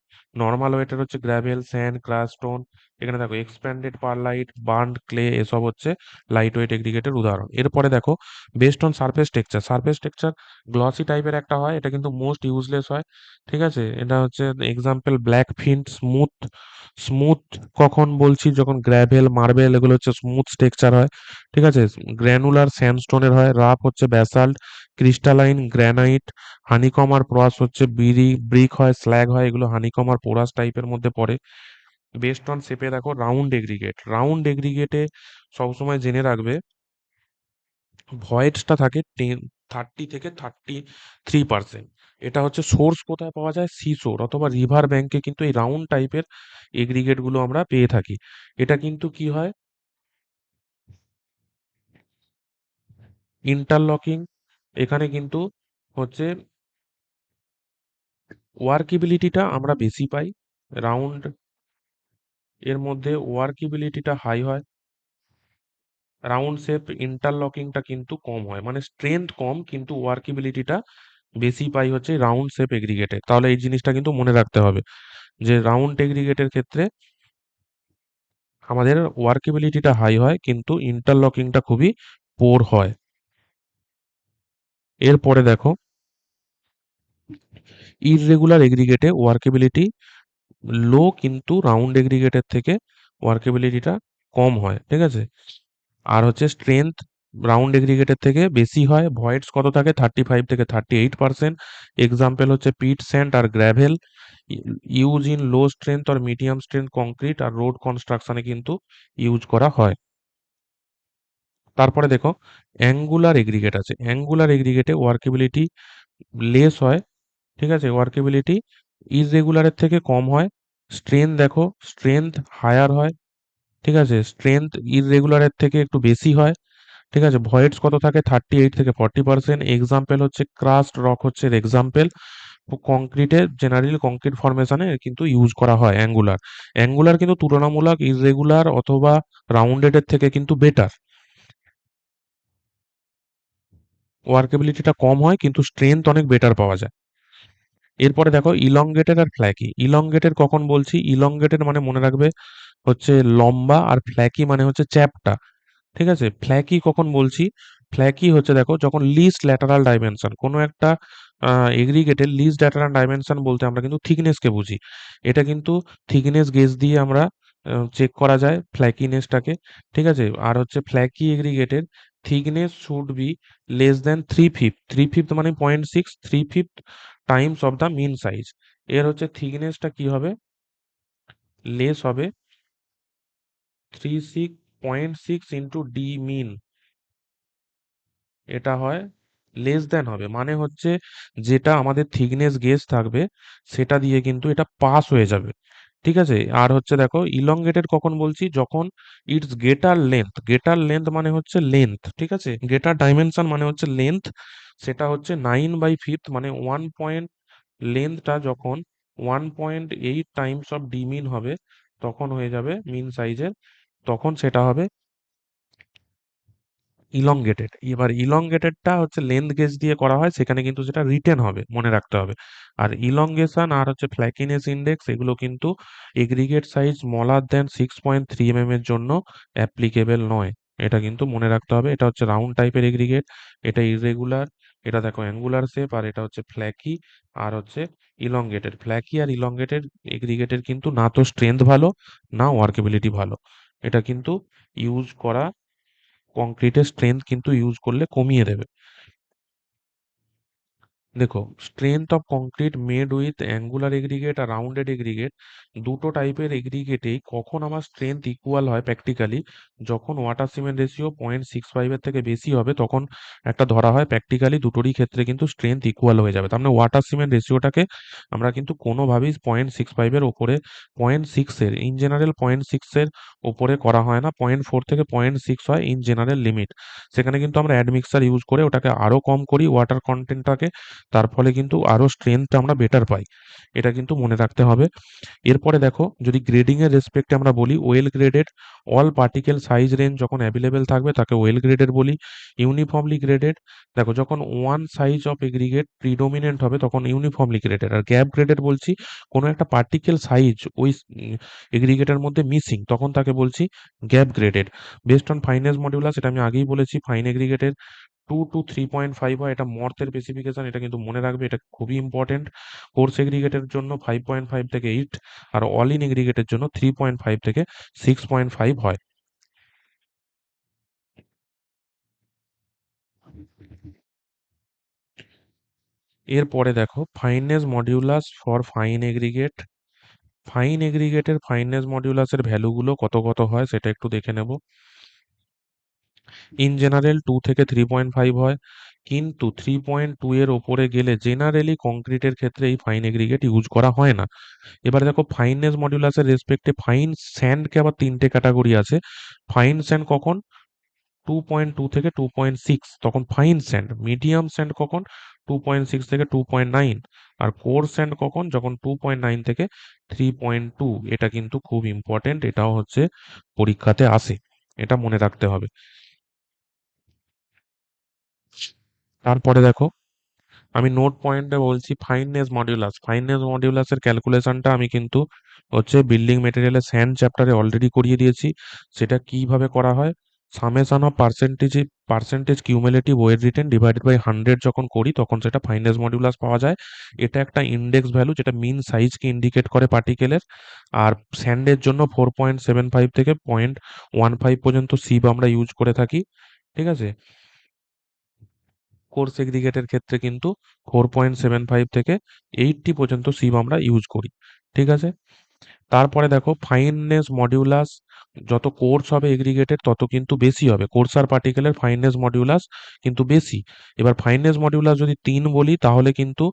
নর্মাল ওয়েটের হচ্ছে গ্র্যাভেল, স্যান্ড, ক্রাশ স্টোন। এখানে দেখো এক্সপ্যান্ডেড পারলাইট, বার্নড ক্লে, এসব হচ্ছে লাইট ওয়েট এগ্রিগেটের উদাহরণ। এরপরে দেখো best on surface texture, surface texture glossy টাইপের একটা হয়, এটা কিন্তু মোস্ট ইউজলেস হয়, ঠিক আছে। এটা হচ্ছে এক্সাম্পল ব্ল্যাক ফিন্ট, স্মুথ। স্মুথ কখন বলছি, যখন গ্র্যাভেল, মার্বেল, এগুলো হচ্ছে স্মুথ টেক্সচার হয়, ঠিক আছে। গ্র্যানুলার স্যান্ডস্টোনের হয়। রাফ হচ্ছে ব্যাসাল্ট, ক্রিস্টালাইন গ্র্যানাইট। হানিকম আর পোরাস হচ্ছে ব্রিক হয়, স্ল্যাগ হয়, এগুলো হানিকম আর পোরাস টাইপের মধ্যে পড়ে। বেস্ট অন শেপে দেখো রাউন্ড এগ্রিগেট, রাউন্ড এগ্রিগেটে সবসময় জেনে রাখবে ভয়েডসটা থাকে 30 থেকে 33%। এটা হচ্ছে সোর্স কোথায় পাওয়া যায়, সিসোর অথবা রিভার ব্যাংকে কিন্তু এই রাউন্ড টাইপের এগ্রিগেট গুলো আমরা পেয়ে থাকি। এটা কিন্তু কি হয়, ইন্টারলকিং, এখানে কিন্তু হচ্ছে ওয়ার্কেবিলিটিটা আমরা বেশি পাই। রাউন্ড এর মধ্যে ওয়ার্কেবিলিটিটা হাই হয়, রাউন্ড শেপ ইন্টারলকিংটা কিন্তু কম হয়, মানে স্ট্রেংথ কম কিন্তু ওয়ার্কেবিলিটিটা বেশি পাই হচ্ছে রাউন্ড শেপ এগ্রিগেটে। তাহলে এই জিনিসটা কিন্তু মনে রাখতে হবে যে রাউন্ড এগ্রিগেটের ক্ষেত্রে আমাদের ওয়ার্কেবিলিটিটা হাই হয় কিন্তু ইন্টারলকিংটা খুবই পোর হয়। এরপরে দেখো ইররেগুলার এগ্রিগেটে ওয়ার্কেবিলিটি লো কিন্তু রাউন্ড এগ্রিগেটের থেকে ওয়ার্কেবিলিটিটা কম হয়, ঠিক আছে। আর হচ্ছে স্ট্রেংথ রাউন্ড এগ্রিগেটের থেকে বেশি হয়। ভয়েডস কত থাকে, 35 থেকে 38%। এক্সাম্পল হচ্ছে পিট স্যান্ড আর gravel, use in low strength আর মিডিয়াম স্ট্রেংথ কংক্রিট আর রোড কনস্ট্রাকশনে কিন্তু ইউজ করা হয়। তারপরে দেখো অ্যাঙ্গুলার এগ্রিগেট আছে, অ্যাঙ্গুলার এগ্রিগেটে ওয়ার্কেবিলিটি লেস হয়, ঠিক আছে, ওয়ার্কেবিলিটি ইররেগুলারের থেকে কম হয়। স্ট্রেংথ দেখো, স্ট্রেংথ হায়ার হয়, ঠিক আছে, স্ট্রেংথ ইররেগুলারের থেকে একটু বেশি হয়, ঠিক আছে। ভয়েডস কত থাকে, 38 থেকে 40%। এক্সাম্পল হচ্ছে ক্রাস্ট রক হচ্ছে এক্সাম্পল। কংক্রিটে জেনারেলি কংক্রিট ফরমেশনে কিন্তু ইউজ করা হয় অ্যাঙ্গুলার। অ্যাঙ্গুলার কিন্তু তুলনামূলক ইররেগুলার অথবা রাউন্ডেড এর থেকে কিন্তু বেটার, ওয়ার্কেবিলিটিটা কম হয় কিন্তু স্ট্রেংথ অনেক বেটার পাওয়া যায়। এরপরে দেখো ইলংগেটেড আর ফ্ল্যাকি, ইলংগেটেড কখন বলছি, ইলংগেটেড মানে মনে রাখবে হচ্ছে লম্বা, আর ফ্ল্যাকি মানে হচ্ছে চ্যাপ্টা, ঠিক আছে। ফ্ল্যাকি কখন বলছি, ফ্ল্যাকি হচ্ছে দেখো যখন লিস্ট ল্যাটারাল ডাইমেনশন কোনো একটা এগ্রিগেটের লিস্ট ল্যাটারাল ডাইমেনশন বলতে আমরা কিন্তু থিকনেসকে বুঝি। এটা কিন্তু থিকনেস গেজ দিয়ে আমরা চেক করা যায় ফ্ল্যাকিনেসটাকে, ঠিক আছে। আর হচ্ছে ফ্ল্যাকি এগ্রিগেটের thickness should be less than 3/5, 3/5 মানে 0.6, 3/5 times of the mean size. এর হচ্ছে থিকনেসটা কি হবে, লেস হবে 3/6 0.6 ডি মিন, এটা হয় লেস দ্যান হবে, মানে হচ্ছে যেটা আমাদের থিকনেস গেজ থাকবে সেটা দিয়ে কিন্তু এটা পাস হয়ে যাবে। ঠিক আছে, আর হচ্ছে দেখো ইলংগেটেড কখন বলছি, যখন ইটস গেটার লেন্থ মানে হচ্ছে লেন্থ, ঠিক আছে, গেটার ডাইমেনশন মানে হচ্ছে লেন্থ, সেটা হচ্ছে 9/5 মানে 1 পয়েন্ট, লেন্থটা যখন 1.8 টাইমস অফ ডি মিন হবে তখন হয়ে যাবে মিন সাইজের, তখন সেটা হবে ইলংগেটেড। এবার ইলংগেটেডটা হচ্ছে লেন্থ গেজ দিয়ে করা হয়, সেখানে কিন্তু সেটা রিটেন হবে, মনে রাখতে হবে। আর ইলংগেশন আর হচ্ছে ফ্ল্যাকিনেস ইন্ডেক্স এগুলো কিন্তু এগ্রিগেট সাইজ স্মলার দেন 6.3 এর জন্য অ্যাপ্লিকেবল নয়। এটা কিন্তু মনে রাখতে হবে। এটা হচ্ছে রাউন্ড টাইপের এগ্রিগেট, এটা ইররেগুলার, এটা দেখো অ্যাঙ্গুলার শেপ, আর এটা হচ্ছে ফ্ল্যাকি আর হচ্ছে ইলংগেটেড। ফ্ল্যাকি আর ইলংগেটেড এগ্রিগেটের কিন্তু না তো স্ট্রেংথ ভালো, না ওয়ার্কেবিলিটি ভালো। এটা কিন্তু ইউজ করা, কংক্রিটের স্ট্রেংথ কিন্তু ইউজ করলে কমিয়ে দেবে। দেখো, strength of concrete made with angular aggregate আর রাউন্ডেড এগ্রিগেট, দুটো টাইপের এগ্রিগেটেই কখন আমার স্ট্রেংথ ইকুয়াল হয় প্র্যাকটিক্যালি, যখন ওয়াটার সিমেন্ট রেশিও 0.65 থেকে বেশি হবে তখন একটা ধরা হয় প্র্যাকটিক্যালি দুটোরই ক্ষেত্রে কিন্তু স্ট্রেংথ ইকুয়াল হয়ে যাবে। তার মানে ওয়াটার সিমেন্ট রেশিওটাকে আমরা কিন্তু কোনোভাবেই 0.65 ওপরে, 0.6 ইন জেনারেল 0.6 ওপরে করা হয় না, 0.4 থেকে 0.6 হয় ইন জেনারেল লিমিট। সেখানে কিন্তু আমরা অ্যাডমিক্সার ইউজ করে ওটাকে আরো কম করি ওয়াটার কন্টেন্টটাকে, তার ফলে কিন্তু আরো স্ট্রেংথটা আমরা বেটার পাই। এটা কিন্তু মনে রাখতে হবে। এরপরে দেখো, যদি গ্রেডিং এর রেসপেক্টে আমরা বলি, well graded all particle size range যখন অ্যাভেলেবেল থাকবে তাকে ওয়েল গ্রেডেড বলি। ইউনিফর্মলি গ্রেডেড, দেখো যখন one size of aggregate predominant হবে তখন ইউনিফর্মলি গ্রেডেড। আর গ্যাপ গ্রেডেড বলছি কোনো একটা পার্টিকেল সাইজ ওই এগ্রিগেটের মধ্যে মিসিং, তখন তাকে বলছি gap graded. Based on finance modulus, এটা আমি আগেই বলেছি, ফাইন এগ্রিগেটের 2 to 3.5 হয়, এটা মর্থের স্পেসিফিকেশন, এটা কিন্তু মনে রাখবে, এটা খুবই ইম্পর্টেন্ট। কোর্স এগ্রিগেটের জন্য 5.5 থেকে 8, আর অল ইন এগ্রিগেটের জন্য 3.5 থেকে 6.5 হয়। এরপরে দেখো fineness modulus for fine aggregate. Fine এগ্রিগেটের ফাইননেস মডিউলাসের ভ্যালুগুলো কত কত হয় সেটা একটু দেখে নেব। ইন জেনারেল 2 থেকে 3.5 হয়, কিন্তু 3.2 এর ওপরে গেলে জেনারেলি কংক্রিটের ক্ষেত্রে এই ফাইন এগ্রিগেট ইউজ করা হয় না। এবারে দেখো ফাইননেস মডিউলাসের রেসপেক্টে ফাইন স্যান্ডকে আবার তিনটে ক্যাটাগরি আছে। ফাইন স্যান্ড কখন, 2.2 থেকে 2.6 তখন ফাইন স্যান্ড। মিডিয়াম স্যান্ড কখন, 2.6 থেকে 2.9। আর কোর্স স্যান্ড কখন, যখন 2.9 থেকে 3.2। এটা কিন্তু খুব ইম্পর্টেন্ট, এটাও হচ্ছে পরীক্ষাতে আসে, এটা মনে রাখতে হবে। তারপরে দেখো, আমি নোট পয়েন্টে বলছি ফাইননেস মডিউলাসের ক্যালকুলেশনটা আমি কিন্তু হচ্ছে বিল্ডিং মেটেরিয়ালের স্যান্ড চ্যাপ্টারে অলরেডি করিয়ে দিয়েছি। সেটা কিভাবে করা হয়, summation of percentage cumulative weight retained divided by 100 যখন করি তখন সেটা ফাইননেস মডিউলাস পাওয়া যায়। এটা একটা ইন্ডেক্স ভ্যালু যেটা মিন সাইজকে ইন্ডিকেট করে পার্টিকেলের। আর স্যান্ডের জন্য 4.75 থেকে 0.15 পর্যন্ত সিব আমরা ইউজ করে থাকি। ঠিক আছে, কোর্স এগ্রিগেটের ক্ষেত্রে কিন্তু 4.75 থেকে 80 পর্যন্ত সিম আমরা ইউজ করি। ঠিক আছে, তারপরে দেখো ফাইননেস মডিউলাস যত কোর্স হবে এগ্রিগেটেড তত কিন্তু বেশি হবে, কোর্স আর পার্টিকেলের ফাইননেস মডিউলাস কিন্তু বেশি। এবার ফাইননেস মডিউলাস যদি 3 বলি তাহলে কিন্তু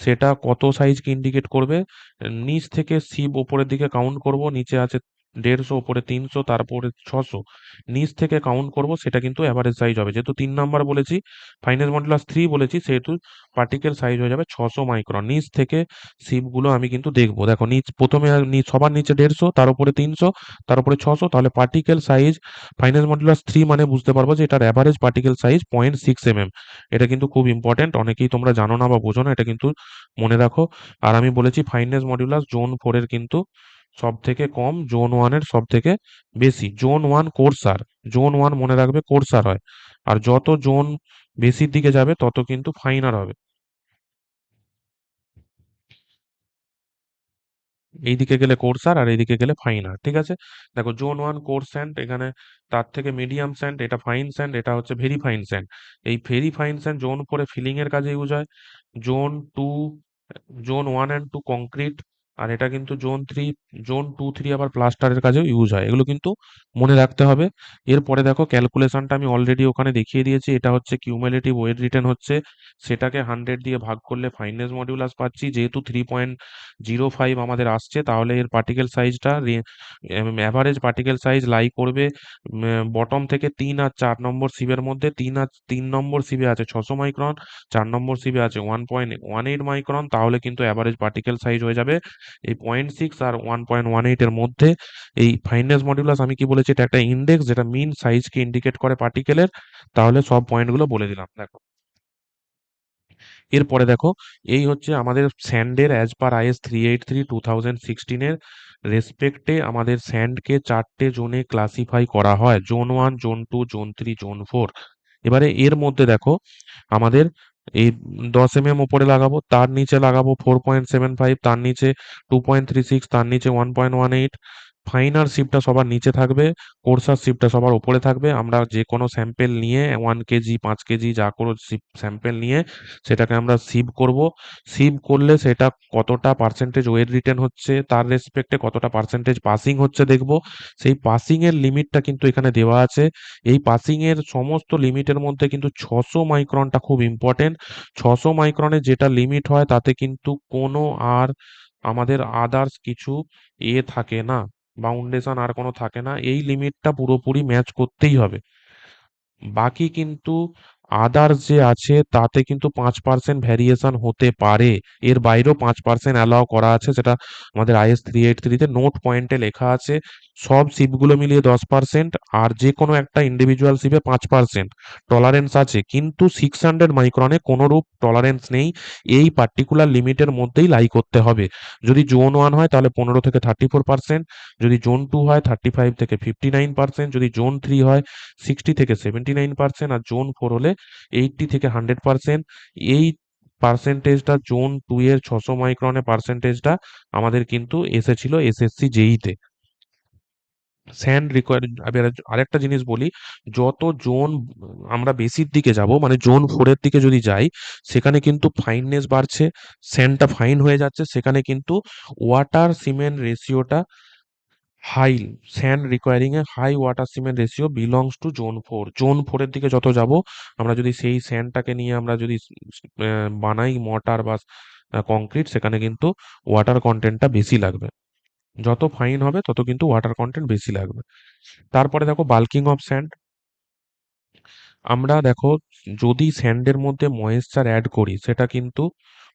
সেটা কত সাইজকে ইন্ডিকেট করবে, নিচ থেকে সিব ওপরের দিকে কাউন্ট করব, নিচে আছে 150, ওপরে 300, তারপরে 600, নিচ থেকে কাউন্ট করব, সেটা কিন্তু অ্যাভারেজ সাইজ হবে। যেহেতু 3 নাম্বার বলেছি, ফাইনাল মডুলাস 3 বলেছি, সেহেতু পার্টিকেল সাইজ হয়ে যাবে 600 মাইক্রন। নিচ থেকে শিপগুলো আমি কিন্তু দেখবো, দেখো নিচ প্রথমে সবার নিচে 150, তার উপরে 300, তার উপরে 600, তাহলে পার্টিকেল সাইজ ফাইনাল মডুলাস 3 মানে বুঝতে পারবো যে এটার অ্যাভারেজ পার্টিকেল সাইজ 0.6 mm। এটা কিন্তু খুব ইম্পর্টেন্ট, অনেকেই তোমরা জানো না বা বোঝো না, এটা কিন্তু মনে রাখো। আর আমি বলেছি ফাইননেস মডিউলাস জোন 4 এর কিন্তু সব থেকে কম, জোন 1 এর সব থেকে বেশি। জোন 1 কোর্সার, জোন 1 মনে রাখবে কোর্সার হয়, আর যত জোন বেশির দিকে যাবে তত কিন্তু ফাইনার হবে। এইদিকে গেলে কোর্সার আর এইদিকে গেলে ফাইনার। ঠিক আছে, দেখো জোন 1 কোর্স স্যান্ড, এখানে তার থেকে মিডিয়াম স্যান্ড, এটা ফাইন স্যান্ড, এটা হচ্ছে ভেরি ফাইন স্যান্ড। এই very fine sand zone 4 filling এর কাজে ইউজ হয়। জোন 2, জোন 1 and 2 কংক্রিট, আর এটা কিন্তু জোন 2 3 আবার প্লাস্টারের কাজেও ইউজ হয়, এগুলো কিন্তু মনে রাখতে হবে। এরপরে দেখো ক্যালকুলেশনটা আমি অলরেডি ওখানে দেখিয়ে দিয়েছি। এটা হচ্ছে কিউমুলেটিভ ওয়েট রিটেন হচ্ছে, সেটাকে 100 দিয়ে ভাগ করলে ফাইননেস মডিউলাস পাচ্ছি। যেহেতু 3.05 আমাদের আসছে, তাহলে এর পার্টিকেল সাইজটা অ্যাভারেজ পার্টিকেল সাইজ লাই করবে বটম থেকে 3 আর 4 নম্বর সিবের মধ্যে। 3 নম্বর সিবে আছে 600 মাইক্রন, 4 নম্বর সিবে আছে 1.18 মাইক্রন, তাহলে কিন্তু অ্যাভারেজ পার্টিকেল সাইজ হয়ে যাবে এই 0.6 আর 1.18 এর মধ্যে। এই ফাইননেস মডিউলাস আমি কি বলেছি, এটা একটা ইন্ডেক্স যেটা মিন সাইজকে ইন্ডিকেট করে পার্টিকেলের। তাহলে সব পয়েন্টগুলো বলে দিলাম, দেখো। এরপরে দেখো, এই হচ্ছে আমাদের স্যান্ডের অ্যাজ পার আইএস 383/2016 রেসপেক্টে আমাদের স্যান্ডকে 4টে জোনে ক্লাসিফাই করা হয়: জোন 1, জোন 2, জোন 3, জোন 4। এবারে এর মধ্যে দেখো আমাদের এই 10 mm উপরে লাগাবো, তার নিচে লাগাবো 4.75, তার নিচে 2.36, তার নিচে 1.18। ফাইনার শিপটা সবার নিচে থাকবে, কোর্সার শিপটা সবার উপরে থাকবে। আমরা যে কোনো স্যাম্পেল নিয়ে 1 কেজি 5 কেজি যা কোনো স্যাম্পেল নিয়ে সেটাকে আমরা সিভ করব। সিভ করলে সেটা কতটা পার্সেন্টেজ ওয়েট রিটেন হচ্ছে, তার রেসপেক্টে কতটা পার্সেন্টেজ পাসিং হচ্ছে দেখব। সেই পাসিং এর লিমিটটা কিন্তু এখানে দেওয়া আছে। এই পাসিং এর সমস্ত লিমিটের মধ্যে কিন্তু 600 মাইক্রনটা খুব ইম্পর্টেন্ট। 600 মাইক্রনের যেটা লিমিট হয় তাতে কিন্তু কোনো আর আমাদের আদার্স কিছু থাকে না, বাউন্ডেশন আর কোনো থাকে না। এই লিমিটটা পুরোপুরি ম্যাচ করতেই হবে। বাকি কিন্তু আদার্স যে আছে তাতে কিন্তু 5% ভ্যারিয়েশন হতে পারে, এর বাইরেও 5% অ্যালাউ করা আছে, সেটা আমাদের IS 383-তে নোট পয়েন্টে লেখা আছে। সব শিপগুলো মিলিয়ে 10%, আর যে কোনো একটা ইন্ডিভিজুয়াল শিপে 5% টলারেন্স আছে, কিন্তু 600 মাইক্রনে কোনোরূপ টলারেন্স নেই। এই পার্টিকুলার লিমিটের মধ্যেই লাই করতে হবে। যদি জোন 1 হয় তাহলে 15 থেকে 34%, যদি জোন 2 হয় 35 থেকে 59%, যদি জোন 3 হয় 60 থেকে 79%, আর জোন 4 হলে 80 থেকে 100%। এই পার্সেন্টেজটা জোন 2 এর 600 মাইক্রনের পার্সেন্টেজটা আমাদের কিন্তু এসেছিল এসএসসি জেইতে। স্যান্ড রিকোয়ার আরেকটা জিনিস বলি, যত জোন আমরা বেশির দিকে যাব, মানে জোন 4 এর দিকে যদি যাই, সেখানে কিন্তু ফাইননেস বাড়ছে, স্যান্ডটা ফাইন হয়ে যাচ্ছে, সেখানে কিন্তু ওয়াটার সিমেন্ট রেশিওটা high. Sand requiring a high water cement ratio belongs to zone 4। Zone 4 এর দিকে যত যাব, আমরা যদি সেই স্যান্ডটাকে নিয়ে আমরা যদি বানাই মর্টার বা কংক্রিট, সেখানে কিন্তু ওয়াটার কন্টেন্টটা বেশি লাগবে। যত ফাইন হবে তত কিন্তু ওয়াটার কন্টেন্ট বেশি লাগবে। তারপরে দেখো বাল্কিং অফ স্যান্ড। আমরা দেখো যদি স্যান্ডের মধ্যে ময়েশ্চার অ্যাড করি, সেটা কিন্তু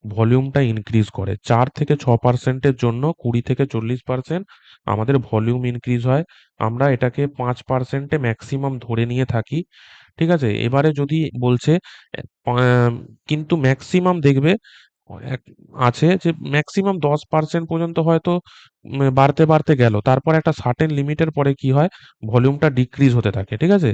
ভলিউমটা ইনক্রিজ করে। 4 থেকে 6%-এর জন্য 20 থেকে 40% আমাদের ভলিউম ইনক্রিজ হয়। আমরা এটাকে 5%-এ ম্যাক্সিমাম ধরে নিয়ে থাকি। ঠিক আছে, এবারে যদি বলছে কিন্তু ম্যাক্সিমাম দেখবে এক- আছে যে ম্যাক্সিমাম 10% পর্যন্ত হয়তো বাড়তে বাড়তে গেল, তারপর একটা সার্টেন লিমিটের পরে কি হয়, ভলিউমটা ডিক্রিজ হতে থাকে। ঠিক আছে,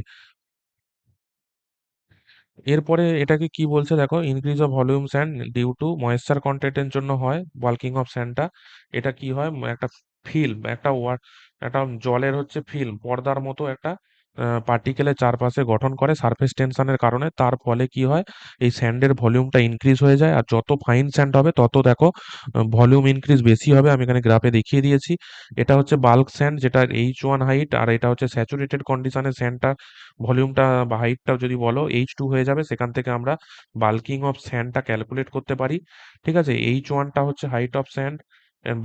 এরপরে এটাকে কি বলছে দেখো, increase of volume sand due to moisture কন্টেন্টের জন্য হয় বাল্কিং অফ স্যান্ডটা। এটা কি হয়, একটা ফিল্ম, একটা জলের হচ্ছে ফিল্ম পর্দার মতো একটা পার্টিকেলের চারপাশে গঠন করে সারফেস টেনশনের কারণে। তার ফলে কি হয়, এই স্যান্ডের ভলিউমটা ইনক্রিজ হয়ে যায়। আর যত ফাইন স্যান্ড হবে তত দেখো ভলিউম ইনক্রিজ বেশি হবে। আমি এখানে গ্রাফে দেখিয়ে দিয়েছি। এটা হচ্ছে বাল্ক স্যান্ড, যেটা H1 হাইট, আর এটা হচ্ছে স্যাচুরেটেড কন্ডিশনের স্যান্ডটা। ভলিউমটা বা হাইটটা যদি বলো H2 হয়ে যাবে, সেখান থেকে আমরা বাল্কিং অফ স্যান্ডটা ক্যালকুলেট করতে পারি। ঠিক আছে, H1টা হচ্ছে হাইট অফ স্যান্ড,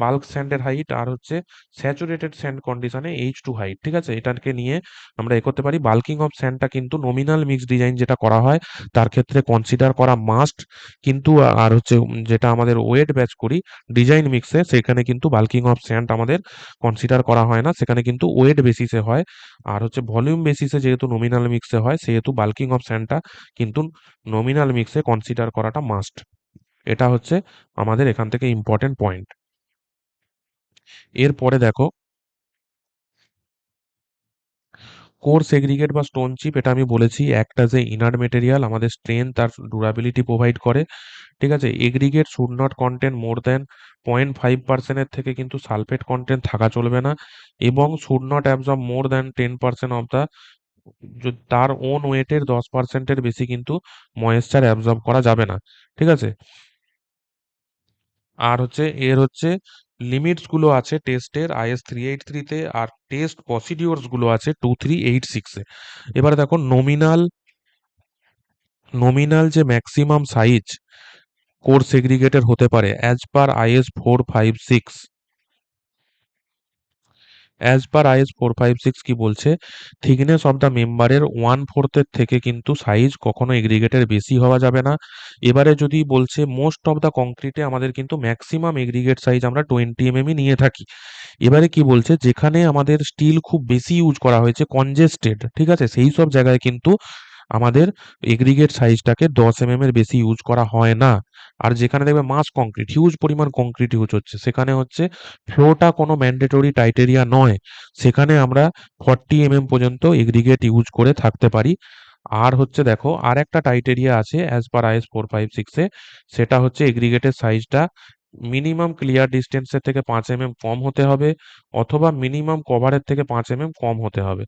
বাল্ক স্যান্ডের হাইট, আর হচ্ছে স্যাচুরেটেড স্যান্ড কন্ডিশনে H2 হাইট। ঠিক আছে, এটাকে নিয়ে আমরা এ করতে পারি। বাল্কিং অফ স্যান্ডটা কিন্তু নমিনাল মিক্স ডিজাইন যেটা করা হয় তার ক্ষেত্রে কনসিডার করা মাস্ট, কিন্তু আর হচ্ছে যেটা আমাদের ওয়েট ব্যাচ করি ডিজাইন মিক্সে, সেখানে কিন্তু বাল্কিং অফ স্যান্ড আমাদের কনসিডার করা হয় না, সেখানে কিন্তু ওয়েট বেসিসে হয়। আর হচ্ছে ভলিউম বেসিসে যেহেতু নমিনাল মিক্সে হয়, সেহেতু বাল্কিং অফ স্যান্ডটা কিন্তু নমিনাল মিক্সে কনসিডার করাটা মাস্ট। এটা হচ্ছে আমাদের এখান থেকে ইম্পর্টেন্ট পয়েন্ট। এরপরে দেখো কোর সেগ্রিগেট বা স্টোন চিপ, এটা আমি বলেছি একটা যে ইনার্ট মেটেরিয়াল আমাদের স্ট্রেংথ আর ডুরাবিলিটি প্রোভাইড করে। ঠিক আছে, aggregate should not contain more than 0.5%-এর থেকে কিন্তু সালফেট কন্টেন্ট থাকা চলবে না, এবং should not absorb more than 10% of the, তার ওন ওয়েটের 10%-এর বেশি কিন্তু ময়েশ্চার অ্যাবজর্ব করা যাবে না। ঠিক আছে, আর হচ্ছে এর হচ্ছে লিমিটস গুলো আছে টেস্টের IS 383 তে, আর টেস্ট প্রসিডিওরস গুলো আছে 2386-এ। এবারে দেখো নমিনাল যে ম্যাক্সিমাম সাইজ কোর সেগ্রিগেটের হতে পারে অ্যাজ পার IS 456 কি বলছে, থিকনেস অফ দ্য মেম্বারের 1/4 থেকে কিন্তু সাইজ কখনো এগ্রিগেটের বেশি হওয়া যাবে না। এবারে যদি বলছে মোস্ট অফ দ্য কংক্রিটে আমাদের কিন্তু ম্যাক্সিমাম এগ্রিগেট সাইজ আমরা 20 mm নিয়ে থাকি। এবারে কি বলছে, যেখানে আমাদের স্টিল খুব বেশি ইউজ করা হয়েছে, কনজেস্টেড, ঠিক আছে, সেই সব জায়গায় কিন্তু আমাদের এগ্রিগেট সাইজটাকে 10 mm এর বেশি ইউজ করা হয় না। আর যেখানে দেখবে মাস কংক্রিট, হিউজ পরিমাণ কংক্রিট ইউজ হচ্ছে, সেখানে হচ্ছে ফ্লোটা কোনো ম্যান্ডেটরি ক্রাইটেরিয়া নয়, সেখানে আমরা 40 mm পর্যন্ত এগ্রিগেট ইউজ করে থাকতে পারি। আর হচ্ছে দেখো আর একটা ক্রাইটেরিয়া আছে অ্যাজ পার IS 456-এ, সেটা হচ্ছে এগ্রিগেটের সাইজটা মিনিমাম ক্লিয়ার ডিস্টেন্সের থেকে 5 mm কম হতে হবে, অথবা মিনিমাম কভারের থেকে 5 mm কম হতে হবে।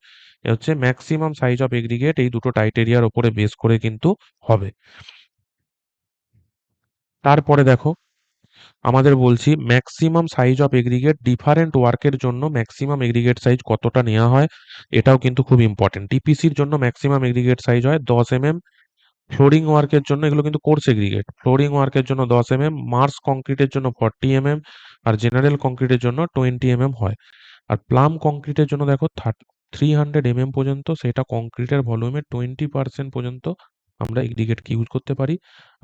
এ হচ্ছে ম্যাক্সিমাম সাইজ অফ এগ্রিগেট, এই দুটো ক্রাইটেরিয়ার উপরে বেস করে কিন্তু হবে। তারপরে দেখো আমাদের বলছি maximum size of aggregate different ওয়ার্কের জন্য ম্যাক্সিমাম এগ্রিগেট সাইজ কতটা নেওয়া হয়, এটাও কিন্তু খুব ইম্পর্টেন্ট। টিপিসির জন্য ম্যাক্সিমাম এগ্রিগেট সাইজ হয় 10 mm, ফ্লোরিং ওয়ার্কের জন্য, এগুলো কিন্তু কোর্স এগ্রিগেট, ফ্লোরিং ওয়ার্কের জন্য 10 mm, মার্স কংক্রিটের জন্য 40 mm, আর জেনারেল কংক্রিটের জন্য 20 mm হয়। আর প্লাম কংক্রিটের জন্য দেখো 300 mm পর্যন্ত, সেটা কংক্রিটের ভলিউমের 20% পর্যন্ত আমরা এগ্রিগেটকে ইউজ করতে পারি।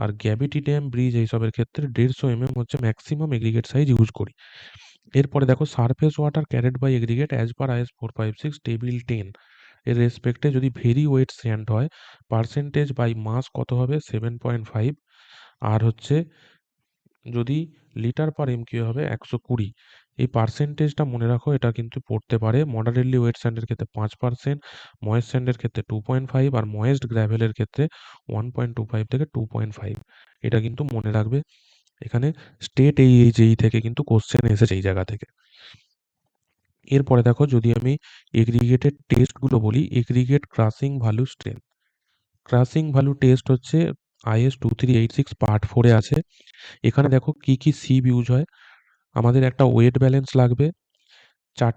আর গ্যাভিটি ড্যাম, ব্রিজ এইসবের ক্ষেত্রে 150 mm হচ্ছে ম্যাক্সিমাম এগ্রিগেট সাইজ ইউজ করি। এরপরে দেখো surface water carried by aggregate as per IS 456 table 10 এর রেসপেক্টে যদি ভেরি ওয়েট স্যান্ড হয়, পার্সেন্টেজ বাই মাস কত হবে 7.5, আর হচ্ছে যদি লিটার পার এমকিউ হবে 120। এই পার্সেন্টেজটা মনে রাখো, এটা কিন্তু পড়তে পারে মডারেটলি ওয়েট স্যান্ডের ক্ষেত্রে 5%, ময়েস্ট স্যান্ডের ক্ষেত্রে 2.5, আর ময়েস্ট গ্র্যাভেলের ক্ষেত্রে 1.25 থেকে 2.5। এটা কিন্তু মনে রাখবে, এখানে স্টেট এই থেকে কিন্তু কোশ্চেন এসেছে এই জায়গা থেকে। এরপরে দেখো যদি আমি এগ্রিগেটেড টেস্টগুলো বলি, aggregate crushing value strength. Crushing value test হচ্ছে IS 2386 পার্ট 4-এ আছে। এখানে দেখো কি কি সিপ ইউজ হয়। আমাদের একটা ওয়েট ব্যালেন্স লাগবে, চার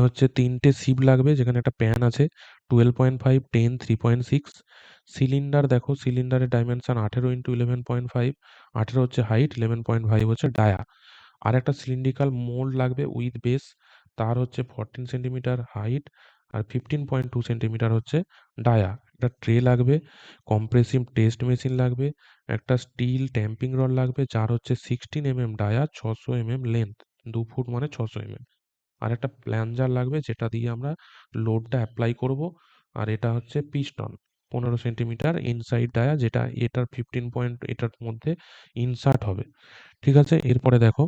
হচ্ছে 3টে সিপ লাগবে, যেখানে একটা প্যান আছে 12.5, 10, 3.6। সিলিন্ডার দেখো, সিলিন্ডারের ডাইমেনশন 18x11.5, 18 হচ্ছে হাইট, 11.5 হচ্ছে ডায়া। আর একটা সিলিন্ড্রিকাল মোল্ড লাগবে উইথ বেস, তার হচ্ছে 14 সেন্টিমিটার হাইট, আর 15.2 সেন্টিমিটার হচ্ছে ডায়া। একটা ট্রে লাগবে, কম্প্রেসিভ টেস্ট মেশিন লাগবে, একটা স্টিল ট্যাম্পিং রড লাগবে, যার হচ্ছে 16 mm dia, 600 mm length, 2 foot মানে 600 mm। আর একটা প্ল্যাঞ্জার লাগবে, যেটা দিয়ে আমরা লোডটা অ্যাপ্লাই করব। আর এটা হচ্ছে পিস্টন, 15 সেন্টিমিটার ইনসাইড ডায়া, যেটা এটার 15 এটার মধ্যে ইনসার্ট হবে। ঠিক আছে, এরপরে দেখো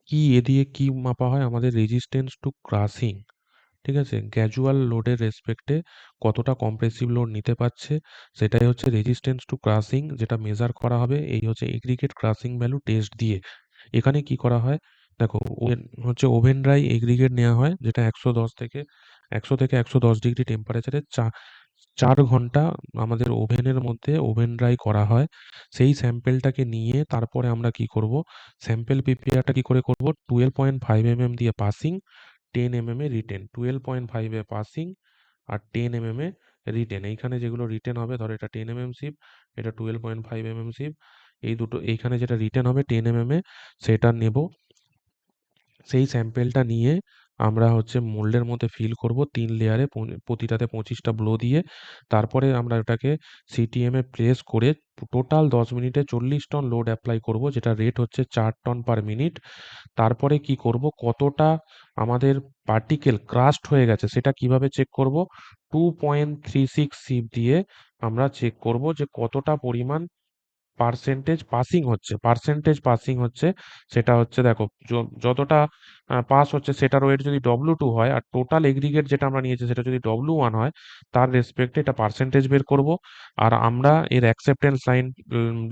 কি এ দিয়ে কি মাপা হয়, আমাদের রেজিস্ট্যান্স টু ক্রাসিং, ঠিক আছে, গ্র্যাজুয়াল লোডের রেসপেক্টে কতটা কম্প্রেসিভ লোড নিতে পারছে, সেটাই হচ্ছে রেজিস্ট্যান্স টু ক্রাসিং, যেটা মেজার করা হবে এই হচ্ছে এগ্রিগেট ক্রাসিং ভ্যালু টেস্ট দিয়ে। এখানে কি করা হয়, দেখো হচ্ছে ওভেন ড্রাই এগ্রিগেট নেওয়া হয়, যেটা 100 থেকে 110 টেম্পারেচারে 4 ঘন্টা আমাদের ওভেনের মধ্যে ওভেন ড্রাই করা হয়। সেই স্যাম্পেলটাকে নিয়ে তারপরে আমরা কি করব, স্যাম্পেল পিপিআরটা কি করে করব, 12.5 mm দিয়ে পাসিং, 10 mm এ রিটেন, 12.5-এ পাসিং আর 10 mm-এ রিটেন। এইখানে যেগুলো রিটেন হবে, ধরো এটা 10 mm শিপ, এটা 12.5 mm শিপ, এই দুটো এইখানে যেটা রিটেন হবে 10 mm-এ, সেটা নেব। সেই স্যাম্পেলটা নিয়ে আমরা হচ্ছে মোল্ডের মধ্যে ফিল করব 3 লেয়ারে, প্রতিটাতে 25টা ব্লো দিয়ে। তারপরে আমরা ওটাকে সিটিএমে প্লেস করে টোটাল 10 মিনিটে 40 টন লোড অ্যাপ্লাই করব, যেটা রেট হচ্ছে 4 টন/মিনিট। তারপরে কি করব, কতটা আমাদের পার্টিকেল ক্রাস্ট হয়ে গেছে সেটা কিভাবে চেক করব, 2.36 সিপ দিয়ে আমরা চেক করব যে কতটা পরিমাণ পার্সেন্টেজ পাসিং হচ্ছে। সেটা হচ্ছে দেখো, যতটা পাস হচ্ছে সেটার ওয়েট যদি W2 হয়, আর টোটাল এগ্রিগেট যেটা আমরা নিয়েছি সেটা যদি W1 হয়, তার রেসপেক্টে এটা পার্সেন্টেজ বের করব। আর আমরা এর অ্যাকসেপ্টেন্স লাইন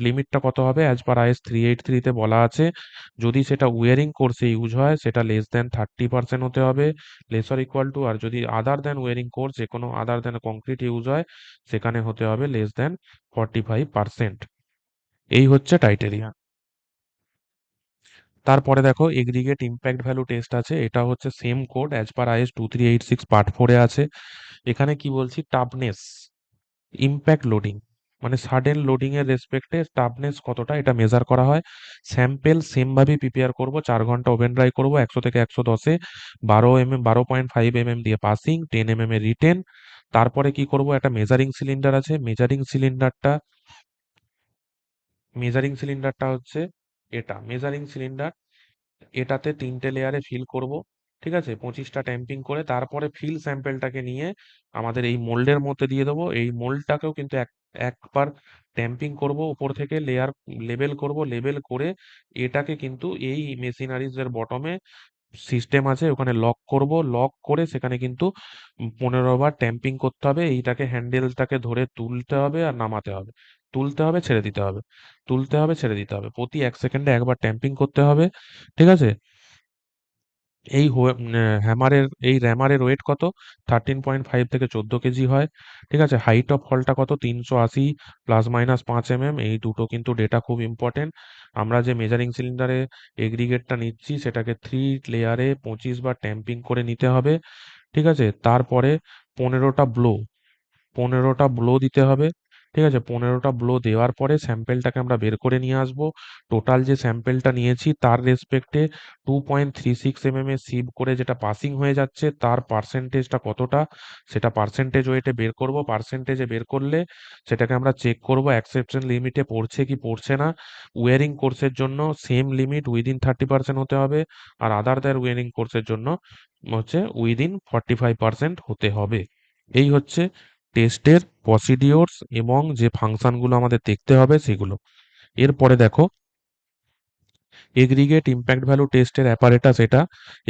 লিমিটটা কত হবে, অ্যাজ পার IS 383-তে বলা আছে, যদি সেটা ওয়ারিং কোর্সে ইউজ হয় সেটা লেস দেন 30% হতে হবে, লেস অর ইকুয়াল টু। আর যদি আদার দেন ওয়ারিং কোর্স, যে কোনো আদার দেন কংক্রিট ইউজ হয়, সেখানে হতে হবে লেস দেন 45%। এই হচ্ছে ক্রাইটেরিয়া। তারপরে দেখো এগ্রিগেট ইম্প্যাক্ট ভ্যালু টেস্ট আছে, এটা হচ্ছে same code as per is 2386 part 4 এ আছে। এখানে কি বলছি, টাফনেস, ইম্প্যাক্ট লোডিং, মানে সাডেন লোডিং এর রেসপেক্টে টাফনেস কতটা এটা মেজার করা হয়। স্যাম্পেল সেম ভাবে প্রিপেয়ার করব, 4 ঘন্টা ওভেন ড্রাই করব 100 থেকে 110-এ, 12.5 mm দিয়ে পাসিং, 10 mm এর রিটেন। তারপরে কি করব, একটা মেজারিং সিলিন্ডার আছে, মেজারিং সিলিন্ডারটা হচ্ছে এটা মেজারিং সিলিন্ডার, এটাতে 3টে লেয়ারে ফিল করব। ঠিক আছে, 25টা ট্যাম্পিং করে তারপরে ফিল স্যাম্পেলটাকে নিয়ে আমাদের এই মোল্ডের মধ্যে দিয়ে দেবো। এই মোল্ডটাকেও কিন্তু একবার ট্যাম্পিং করব, উপর থেকে লেয়ার লেবেল করব, লেবেল করে এটাকে কিন্তু এই মেশিনারিজ এর বটমে সিস্টেম আছে ওখানে লক করব, লক করে সেখানে কিন্তু 15 বার ট্যাম্পিং করতে হবে। এইটাকে হ্যান্ডেলটাকে ধরে তুলতে হবে আর নামাতে হবে, তুলতে হবে ছেড়ে দিতে হবে, তুলতে হবে ছেড়ে দিতে হবে, প্রতি 1 সেকেন্ডে একবার ট্যাম্পিং করতে হবে। ঠিক আছে, এই র্যামারের ওয়েট কত, 13.5 থেকে 14 কেজি হয়। ঠিক আছে, হাইট অফ ফলটা কত, 380 ±5 mm। এই দুটো কিন্তু ডেটা খুব ইম্পর্টেন্ট। আমরা যে মেজারিং সিলিন্ডারে এগ্রিগেটটা নিচ্ছি সেটাকে 3 লেয়ারে 25 বার ট্যাম্পিং করে নিতে হবে। ঠিক আছে, তারপরে 15টা ব্লো 15টা ব্লো দিতে হবে। ঠিক আছে, 15টা ব্লো দেওয়ার পরে স্যাম্পেলটাকে আমরা বের করে নিয়ে আসবো। টোটাল যে স্যাম্পেলটা নিয়েছি তার রেসপেক্টে 2.36 mm এ সিভ করে যেটা পাসিং হয়ে যাচ্ছে তার পার্সেন্টেজটা কতটা, সেটা পার্সেন্টেজ ওয়েটে বের করব। পার্সেন্টেজে বের করলে সেটাকে আমরা চেক করব অ্যাকসেপ্টেন্স লিমিটে পড়ছে কি পড়ছে না। ওয়ারিং কোর্সের জন্য সেম লিমিট উইদিন 30% হতে হবে, আর আদার দ্যার ওয়ারিং কোর্সের জন্য হচ্ছে উইদিন 45% হতে হবে। এই হচ্ছে টেস্টের প্রসিডিওরস এবং যে ফাংশনগুলো আমাদের দেখতে হবে সেগুলো। এরপরে দেখো এগ্রিগেট ইম্প্যাক্ট ভ্যালু টেস্টের অ্যাপারেটাস এটা।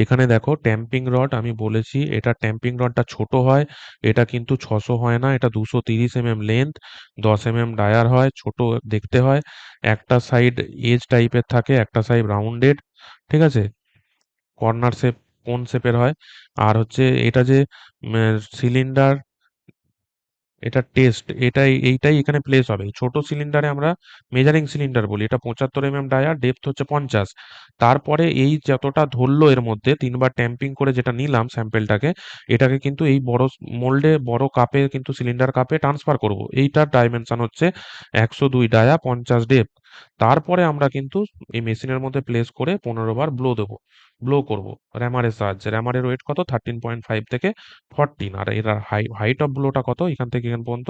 এখানে দেখো ট্যাম্পিং রড, আমি বলেছি এটা ট্যাম্পিং রডটা ছোট হয়, এটা কিন্তু 600 হয় না, এটা 230 mm লেন্থ, 10 mm ডায়ার হয়, ছোট দেখতে হয়। একটা সাইড এজ টাইপের থাকে, একটা সাইড রাউন্ডেড। ঠিক আছে, কর্নার শেপ, কোন শেপের হয়। আর হচ্ছে এটা যে সিলিন্ডার, এটা টেস্ট, এইটাই এখানে প্লেস হবে। ছোট সিলিন্ডারে আমরা মেজারিং সিলিন্ডার বলি, এটা 75 mm ডায়া, ডেপথ হচ্ছে 50। তারপরে এই যতটা ধরলো এর মধ্যে 3 বার ট্যাম্পিং করে যেটা নিলাম স্যাম্পেলটাকে, এটাকে কিন্তু এই বড় মোল্ডে, বড় কাপে, কিন্তু সিলিন্ডার কাপে ট্রান্সফার করব। এইটার ডাইমেনশন হচ্ছে 102 ডায়া, 50 ডেপথ। তারপরে আমরা কিন্তু এই মেশিনের মধ্যে প্লেস করে 15 বার ব্লো করব র্যামারের সাহায্যে। র্যামারের ওয়েট কত, 13.5 থেকে 14। আর এর হাইট অফ ব্লোটা কত, এখান থেকে এখান পর্যন্ত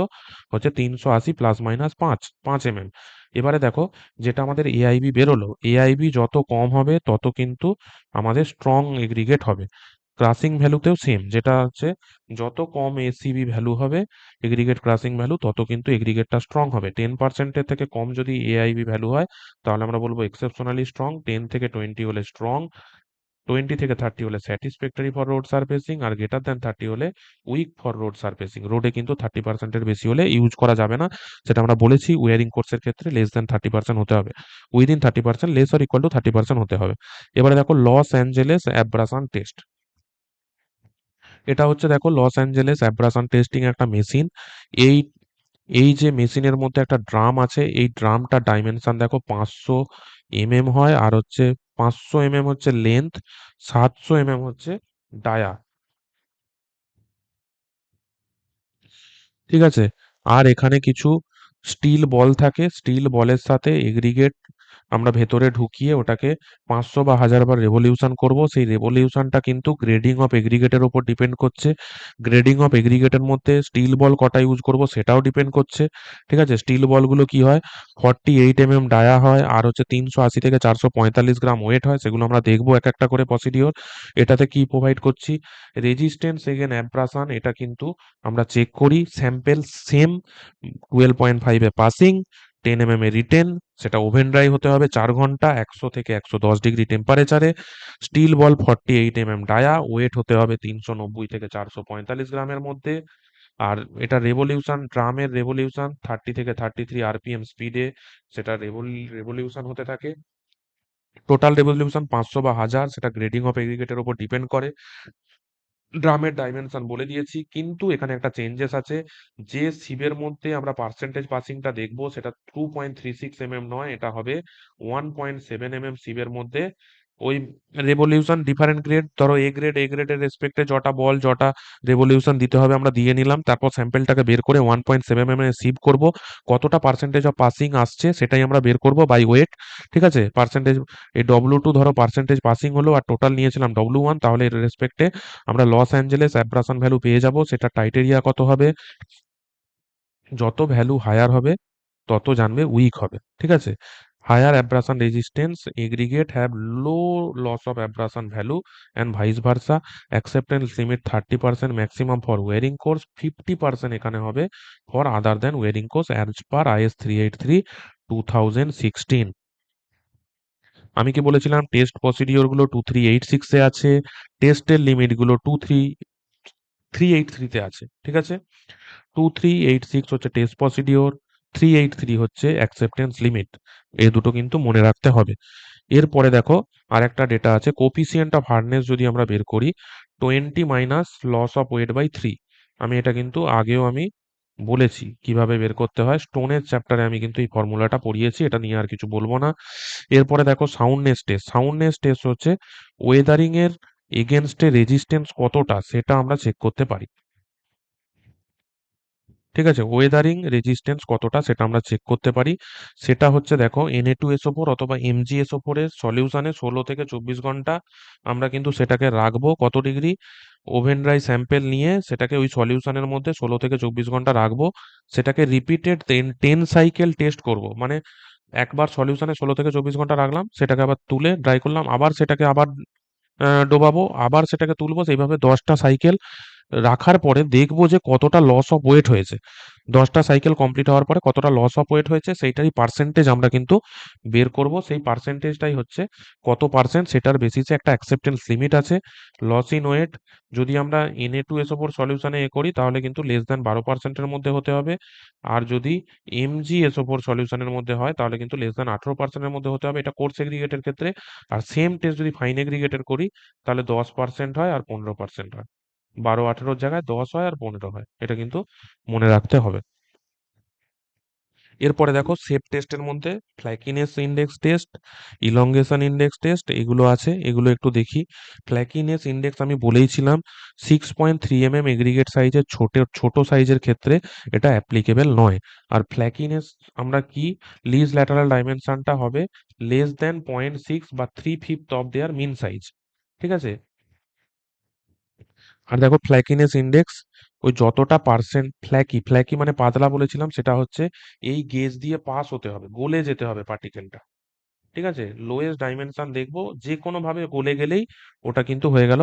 হচ্ছে 380 +- 5 mm। এবারে দেখো যেটা আমাদের এআইবি বেরোলো, এআইবি যত কম হবে তত কিন্তু আমাদের স্ট্রং এগ্রিগেট হবে। ক্রাসিং ভ্যালুতেও সেম, যেটা হচ্ছে যত কম এসিবি ভ্যালু হবে এগ্রিগেট ক্রাসিং ভ্যালু, তত কিন্তু এগ্রিগেটটা স্ট্রং হবে। 10%-এর থেকে কম যদি এআইবি ভ্যালু হয় তাহলে আমরা বলবো এক্সেপশনালি স্ট্রং, 10 থেকে 20 হলে স্ট্রং, 20 থেকে 30 হলে স্যাটিসফ্যাক্টরি ফর রোড সারফেসিং, আর গ্রেটার দ্যান 30 হলে উইক ফর রোড সারফেসিং। রোডে কিন্তু 30%-এর বেশি হলে ইউজ করা যাবে না, সেটা আমরা বলেছি। ওয়ারিং কোর্সের ক্ষেত্রে লেস দ্যান 30% হতে হবে, within 30%, less or equal to 30% হতে হবে। এবারে দেখো লস অ্যাঞ্জেলেস অ্যাব্রাসান টেস্ট। এটা হচ্ছে দেখো লস অ্যাঞ্জেলেস অ্যাব্রাসান টেস্টিং একটা মেশিন। এই এই যে মেশিনের মধ্যে একটা ড্রাম আছে, এই ড্রামটা ডাইমেনশন দেখো 500 mm হয়, আর হচ্ছে 500 mm হচ্ছে লেন্থ, 700 mm হচ্ছে ডায়া। ঠিক আছে, আর এখানে কিছু স্টিল বল থাকে, স্টিল বলের সাথে এগ্রিগেট আমরা ভেতরে ঢুকিয়ে ওটাকে 500 বা 1000 বার রেভলিউশন করব। সেই রেভলিউশনটা কিন্তু গ্রেডিং অফ এগ্রিগেটের উপর ডিপেন্ড করছে। গ্রেডিং অফ এগ্রিগেটের মধ্যে স্টিল বল কটা ইউজ করব সেটাও ডিপেন্ড করছে। ঠিক আছে, স্টিল বলগুলো কি হয়, 48 mm ডায়া হয়, আর হচ্ছে 380 থেকে 445 গ্রাম ওয়েট হয়। সেগুলো আমরা দেখবো এক একটা করে প্রসিডিওর। এটাতে কি প্রোভাইড করছি, রেজিস্ট্যান্স এগেন অ্যাব্রাসান, এটা কিন্তু আমরা চেক করি। স্যাম্পেল সেম, 12.5 এ পাসিং, 10 mm এ রিটেন, সেটা ওভেন ড্রাই হতে হবে 4 ঘন্টা 100 থেকে 110 ডিগ্রি টেম্পারেচারে। Steel ball 48 mm dia, weight হতে হবে 390 থেকে 445 গ্রামের মধ্যে। আর এটা রেভলিউশন, ড্রামের রেভলিউশন 30 থেকে 33 আরপিএম স্পিডে সেটা রেভলিউশন হতে থাকে। টোটাল রেভলিউশন 500 বা 1000, সেটা গ্রেডিং অফ এগ্রিগেটের উপর ডিপেন্ড করে। ড্রামের ডাইমেনশন বলে দিয়েছি, কিন্তু এখানে একটা চেঞ্জেস আছে। যে সিবের মধ্যে আমরা পার্সেন্টেজ পাসিংটা দেখবো সেটা 2.36 mm নয়, এটা হবে 1.7 mm সিবের মধ্যে। ওই রেভলিউশন ডিফারেন্ট গ্রেড, ধরো এ গ্রেডের রেসপেক্টে যটা বল যটা রেভলিউশন দিতে হবে আমরা দিয়ে নিলাম, তারপর স্যাম্পেলটাকে বের করে 1.7 mm সিভ করব। কতটা পার্সেন্টেজ অফ পাসিং আসছে সেটাই আমরা বের করব বাই ওয়েট। ঠিক আছে, পার্সেন্টেজ, এই ডব্লিউ টু ধরো পার্সেন্টেজ পাসিং হলো আর টোটাল নিয়েছিলাম ডব্লিউ ওয়ান, তাহলে এর রেসপেক্টে আমরা লস অ্যাঞ্জেলেস অ্যাব্রাশন ভ্যালু পেয়ে যাব। সেটা ক্রাইটেরিয়া কত হবে, যত ভ্যালু হায়ার হবে তত জানবে উইক হবে। ঠিক আছে, higher abrasion resistance aggregate have low loss of abrasion value and vice versa. Acceptance limit 30% maximum for wearing course, 50% এখানে হবে for other than wearing course as per IS 383/2016। আমি কি বলেছিলাম টেস্ট প্রসিডিওর গুলো 2386-এ আছে, টেস্টের লিমিট গুলো 383-তে আছে। ঠিক আছে, 2386 হচ্ছে টেস্ট প্রসিডিওর, 383 হচ্ছে অ্যাকসেপ্টেন্স লিমিট। এই দুটো কিন্তু মনে রাখতে হবে। এরপরে দেখো আরেকটা ডেটা আছে, কোফিসিয়েন্ট অফ হার্ডনেস যদি আমরা বের করি 20 minus loss of weight by 3। আমি এটা কিন্তু আগেও আমি বলেছি কিভাবে বের করতে হয়, স্টোনের চ্যাপ্টারে আমি কিন্তু এই ফর্মুলাটা পড়িয়েছি, এটা নিয়ে আর কিছু বলবো না। এরপরে দেখো সাউন্ডনেস টেস্ট। সাউন্ডনেস টেস্ট হচ্ছে ওয়েদারিং এর এগেনস্টে রেজিস্ট্যান্স কতটা সেটা আমরা চেক করতে পারি। ঠিক আছে, ওয়েদারিং রেজিস্ট্যান্স কতটা সেটা আমরা চেক করতে পারি। সেটা হচ্ছে দেখো Na2SO4 অথবা MgSO4 এর সলিউশনে 16 থেকে 24 ঘন্টা আমরা কিন্তু সেটাকে রাখবো। কত ডিগ্রি, ওভেন ড্রাই স্যাম্পেল নিয়ে সেটাকে ওই সলিউশনের মধ্যে 16 থেকে 24 ঘন্টা রাখবো। সেটাকে রিপিটেড 10 সাইকেল টেস্ট করব, মানে একবার সলিউশনে 16 থেকে 24 ঘন্টা রাখলাম, সেটাকে আবার তুলে ড্রাই করলাম, আবার সেটাকে আবার ডোবাবো, আবার সেটাকে তুলবো, সেইভাবে 10টা সাইকেল রাখার পরে দেখবো যে কতটা লস অফ ওয়েট হয়েছে। 10টা সাইকেল কমপ্লিট হওয়ার পরে কতটা লস অফ ওয়েট হয়েছে সেইটারই পার্সেন্টেজ আমরা কিন্তু বের করব। সেই পার্সেন্টেজটাই হচ্ছে কত পার্সেন্ট, সেটার বেসিসে একটা অ্যাকসেপ্টেন্স লিমিট আছে। লস ইন ওয়েট যদি আমরা Na2SO4 সলিউশনে করি তাহলে কিন্তু লেস দ্যান 12%-এর মধ্যে হতে হবে, আর যদি MgSO4 সলিউশনের মধ্যে হয় তাহলে কিন্তু লেস দ্যান 18%-এর মধ্যে হতে হবে, এটা কোর্স এগ্রিগেটের ক্ষেত্রে। আর সেম টেস্ট যদি ফাইন এগ্রিগেটের করি তাহলে 10% হয় আর 15% হয়। 12-18-র জায়গায় 10 হয় আর 15 হয়, এটা কিন্তু মনে রাখতে হবে। এরপরে দেখো সেপ টেস্টের মধ্যে flakiness index test, elongation index test এগুলো আছে, এগুলো একটু দেখি। ফ্ল্যাকিনেস ইন্ডেক্স আমি বলেইছিলাম 6.3 mm এগ্রিগেট সাইজের ছোট ছোট সাইজের ক্ষেত্রে এটা অ্যাপ্লিকেবল নয়। আর ফ্ল্যাকিনেস আমরা কি, লিজ ল্যাটারাল ডাইমেনশনটা হবে লেস দেন 0.6 বা 3/5 অফ দেয়ার মিন সাইজ। ঠিক আছে, আর দেখো ফ্ল্যাকিনেস ইন্ডেক্স ওই যতটা পার্সেন্ট ফ্ল্যাকি, ফ্ল্যাকি মানে পাতলা বলেছিলাম, সেটা হচ্ছে এই গেজ দিয়ে পাস হতে হবে, গলে যেতে হবে পার্টিকেলটা। ঠিক আছে, লোয়েস্ট ডাইমেনশন দেখবো, যে কোনো ভাবে গলে গেলেই ওটা কিন্তু হয়ে গেল,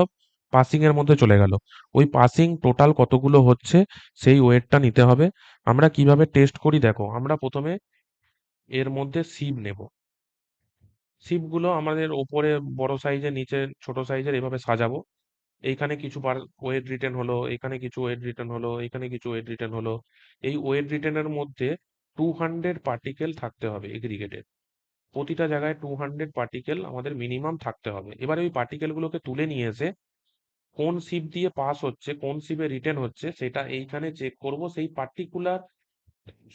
পাসিং এর মধ্যে চলে গেল। ওই পাসিং টোটাল কতগুলো হচ্ছে সেই ওয়েটটা নিতে হবে। আমরা কিভাবে টেস্ট করি দেখো, আমরা প্রথমে এর মধ্যে সিব নেব। সিবগুলো আমাদের ওপরে বড় সাইজের, নিচে ছোট সাইজের, এভাবে সাজাবো। এইখানে কিছু ওয়েট রিটেন হলো, এখানে কিছু ওয়েট রিটেন হলো, এখানে কিছু ওয়েট রিটেন হলো। এই ওয়েট রিটেনের মধ্যে 200 পার্টিকেল থাকতে হবে এগ্রিগেটের। প্রতিটা জায়গায় 200 পার্টিকেল আমাদের মিনিমাম থাকতে হবে। এবার ওই পার্টিকেলগুলোকে তুলে নিয়ে এসে কোন শিপ দিয়ে পাস হচ্ছে, কোন শিপে রিটেন হচ্ছে সেটা এইখানে চেক করব। সেই পার্টিকুলার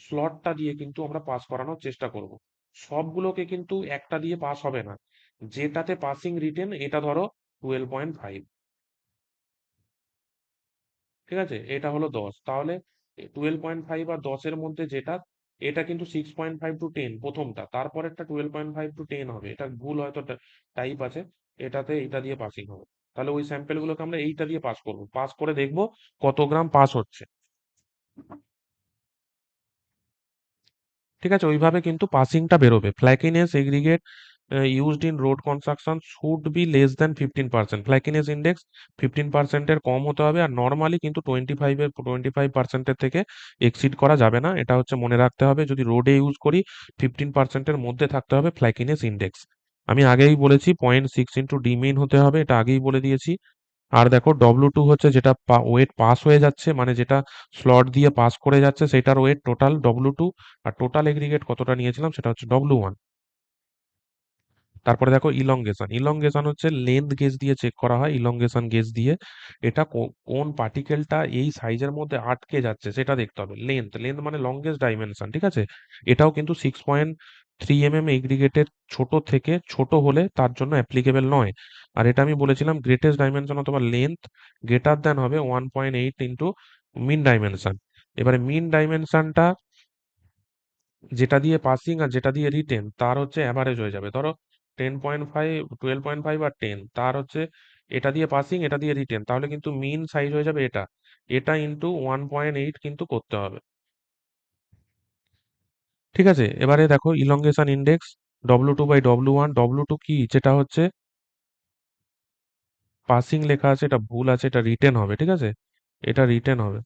স্লটটা দিয়ে কিন্তু আমরা পাস করানোর চেষ্টা করব। সবগুলোকে কিন্তু একটা দিয়ে পাস হবে না। যেটাতে পাসিং রিটেন এটা ধরো 12.5। ঠিক আছে, এটা হলো 10, তাহলে 12.5 আর 10-এর মধ্যে যেটা, এটা কিন্তু 6.5 to 10 প্রথমটা, তারপরেরটা 12.5 to 10 হবে। এটা ভুল হয়তো টাইপ আছে, এটাতে এইটা দিয়ে পাসিং হবে। তাহলে ওই স্যাম্পেল গুলোকে আমরা এইটা দিয়ে পাস করব, পাস করে দেখবো কত গ্রাম পাস হচ্ছে। ঠিক আছে, ওইভাবে কিন্তু পাসিংটা বেরোবে। Flakiness aggregate used in road construction should be less than 15%। Flakiness index 15%-এর কম হতে হবে, আর নর্মালি কিন্তু 25%-এর থেকে এক্সিড করা যাবে না। এটা হচ্ছে মনে রাখতে হবে, যদি রোডে ইউজ করি 15%-এর মধ্যে থাকতে হবে ফ্ল্যাকিনেস ইন্ডেক্স। আমি আগেই বলেছি 0.6 × d হতে হবে, এটা আগেই বলে দিয়েছি। আর দেখো ডব্লিউ টু হচ্ছে যেটা ওয়েট পাস হয়ে যাচ্ছে, মানে যেটা স্লট দিয়ে পাস করে যাচ্ছে সেটার ওয়েট টোটাল ডব্লিউ টু। আর টোটাল এগ্রিগেট কতটা নিয়েছিলাম সেটা হচ্ছে ডব্লিউ ওয়ান। তারপরে দেখো ইলংগেশন। ইলংগেশন হচ্ছে লেন্থ গেজ দিয়ে চেক করা হয়, ইলংগেশন গেজ দিয়ে। এটা কোন পার্টিকেলটা এই সাইজের মধ্যে আটকে যাচ্ছে সেটা দেখতে হবে। লেন্থ, লেন্থ মানে লংগেস্ট ডাইমেনশন, ঠিক আছে? এটাও কিন্তু 6.3 mm এগ্রিগেটের ছোট থেকে ছোট হলে তার জন্য অ্যাপ্লিকেবল নয়। আর এটা আমি বলেছিলাম গ্রেটেস্ট ডাইমেনশন অথবা লেন্থ গ্রেটার দ্যান হবে 1.8 ইন্টু মিন ডাইমেনশন। এবারে মিন ডাইমেনশনটা যেটা দিয়ে পাসিং আর যেটা দিয়ে রিটেন তার হচ্ছে অ্যাভারেজ হয়ে যাবে। ধরো 10.5, 12.5 আর 10, তার হচ্ছে এটা দিয়ে পাসিং এটা দিয়ে রিটেন, তাহলে কিন্তু মিন সাইজ হয়ে যাবে এটা, এটা ইন্টু 1.8 কিন্তু করতে হবে। ঠিক আছে, এবারে দেখো ইলংগেশন ইন্ডেক্স W2/W1। W2 কি, যেটা হচ্ছে পাসিং লেখা আছে এটা ভুল আছে, এটা রিটেন হবে, ঠিক আছে? এটা রিটেন হবে,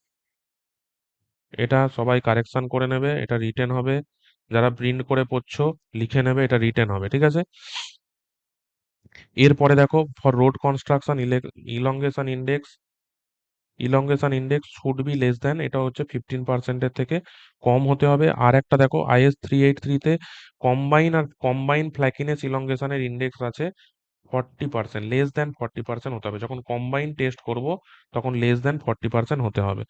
এটা সবাই কারেকশন করে নেবে, এটা রিটেন হবে। যারা প্রিন্ট করে পড়ছো লিখে নেবে, এটা রিটেন হবে, ঠিক আছে? এরপরে দেখো for road construction elongation index, elongation index should be less than, এটা হচ্ছে 15%-এর থেকে কম হতে হবে। আর একটা দেখো IS 383-তে কম্বাইন ফ্ল্যাকিনেস ইলংগেশনের ইন্ডেক্স আছে 40%, লেস দ্যান 40% হতে হবে। যখন কম্বাইন টেস্ট করব তখন লেস দ্যান 40% হতে হবে।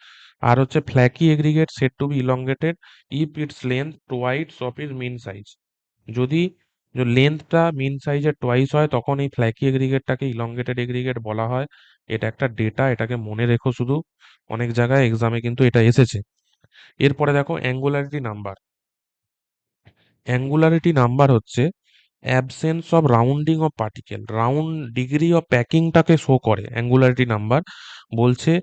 আর হচ্ছে flaky aggregate said to be elongated if its length twice of its mean size. যদি যে লেন্থটা মিন সাইজের টোয়াইস হয় তখন এই ফ্ল্যাকি এগ্রিগেটটাকে ইলংগেটেড এগ্রিগেট বলা হয়। এটা একটা ডেটা, এটাকে মনে রেখো শুধু, অনেক জায়গায় এক্সামে কিন্তু এটা এসেছে। এরপরে দেখো অ্যাঙ্গুলারিটি নাম্বার। অ্যাঙ্গুলারিটি নাম্বার হচ্ছে absence of rounding of particle, round degree of প্যাকিংটাকে শো করে অ্যাঙ্গুলারিটি নাম্বার। বলছে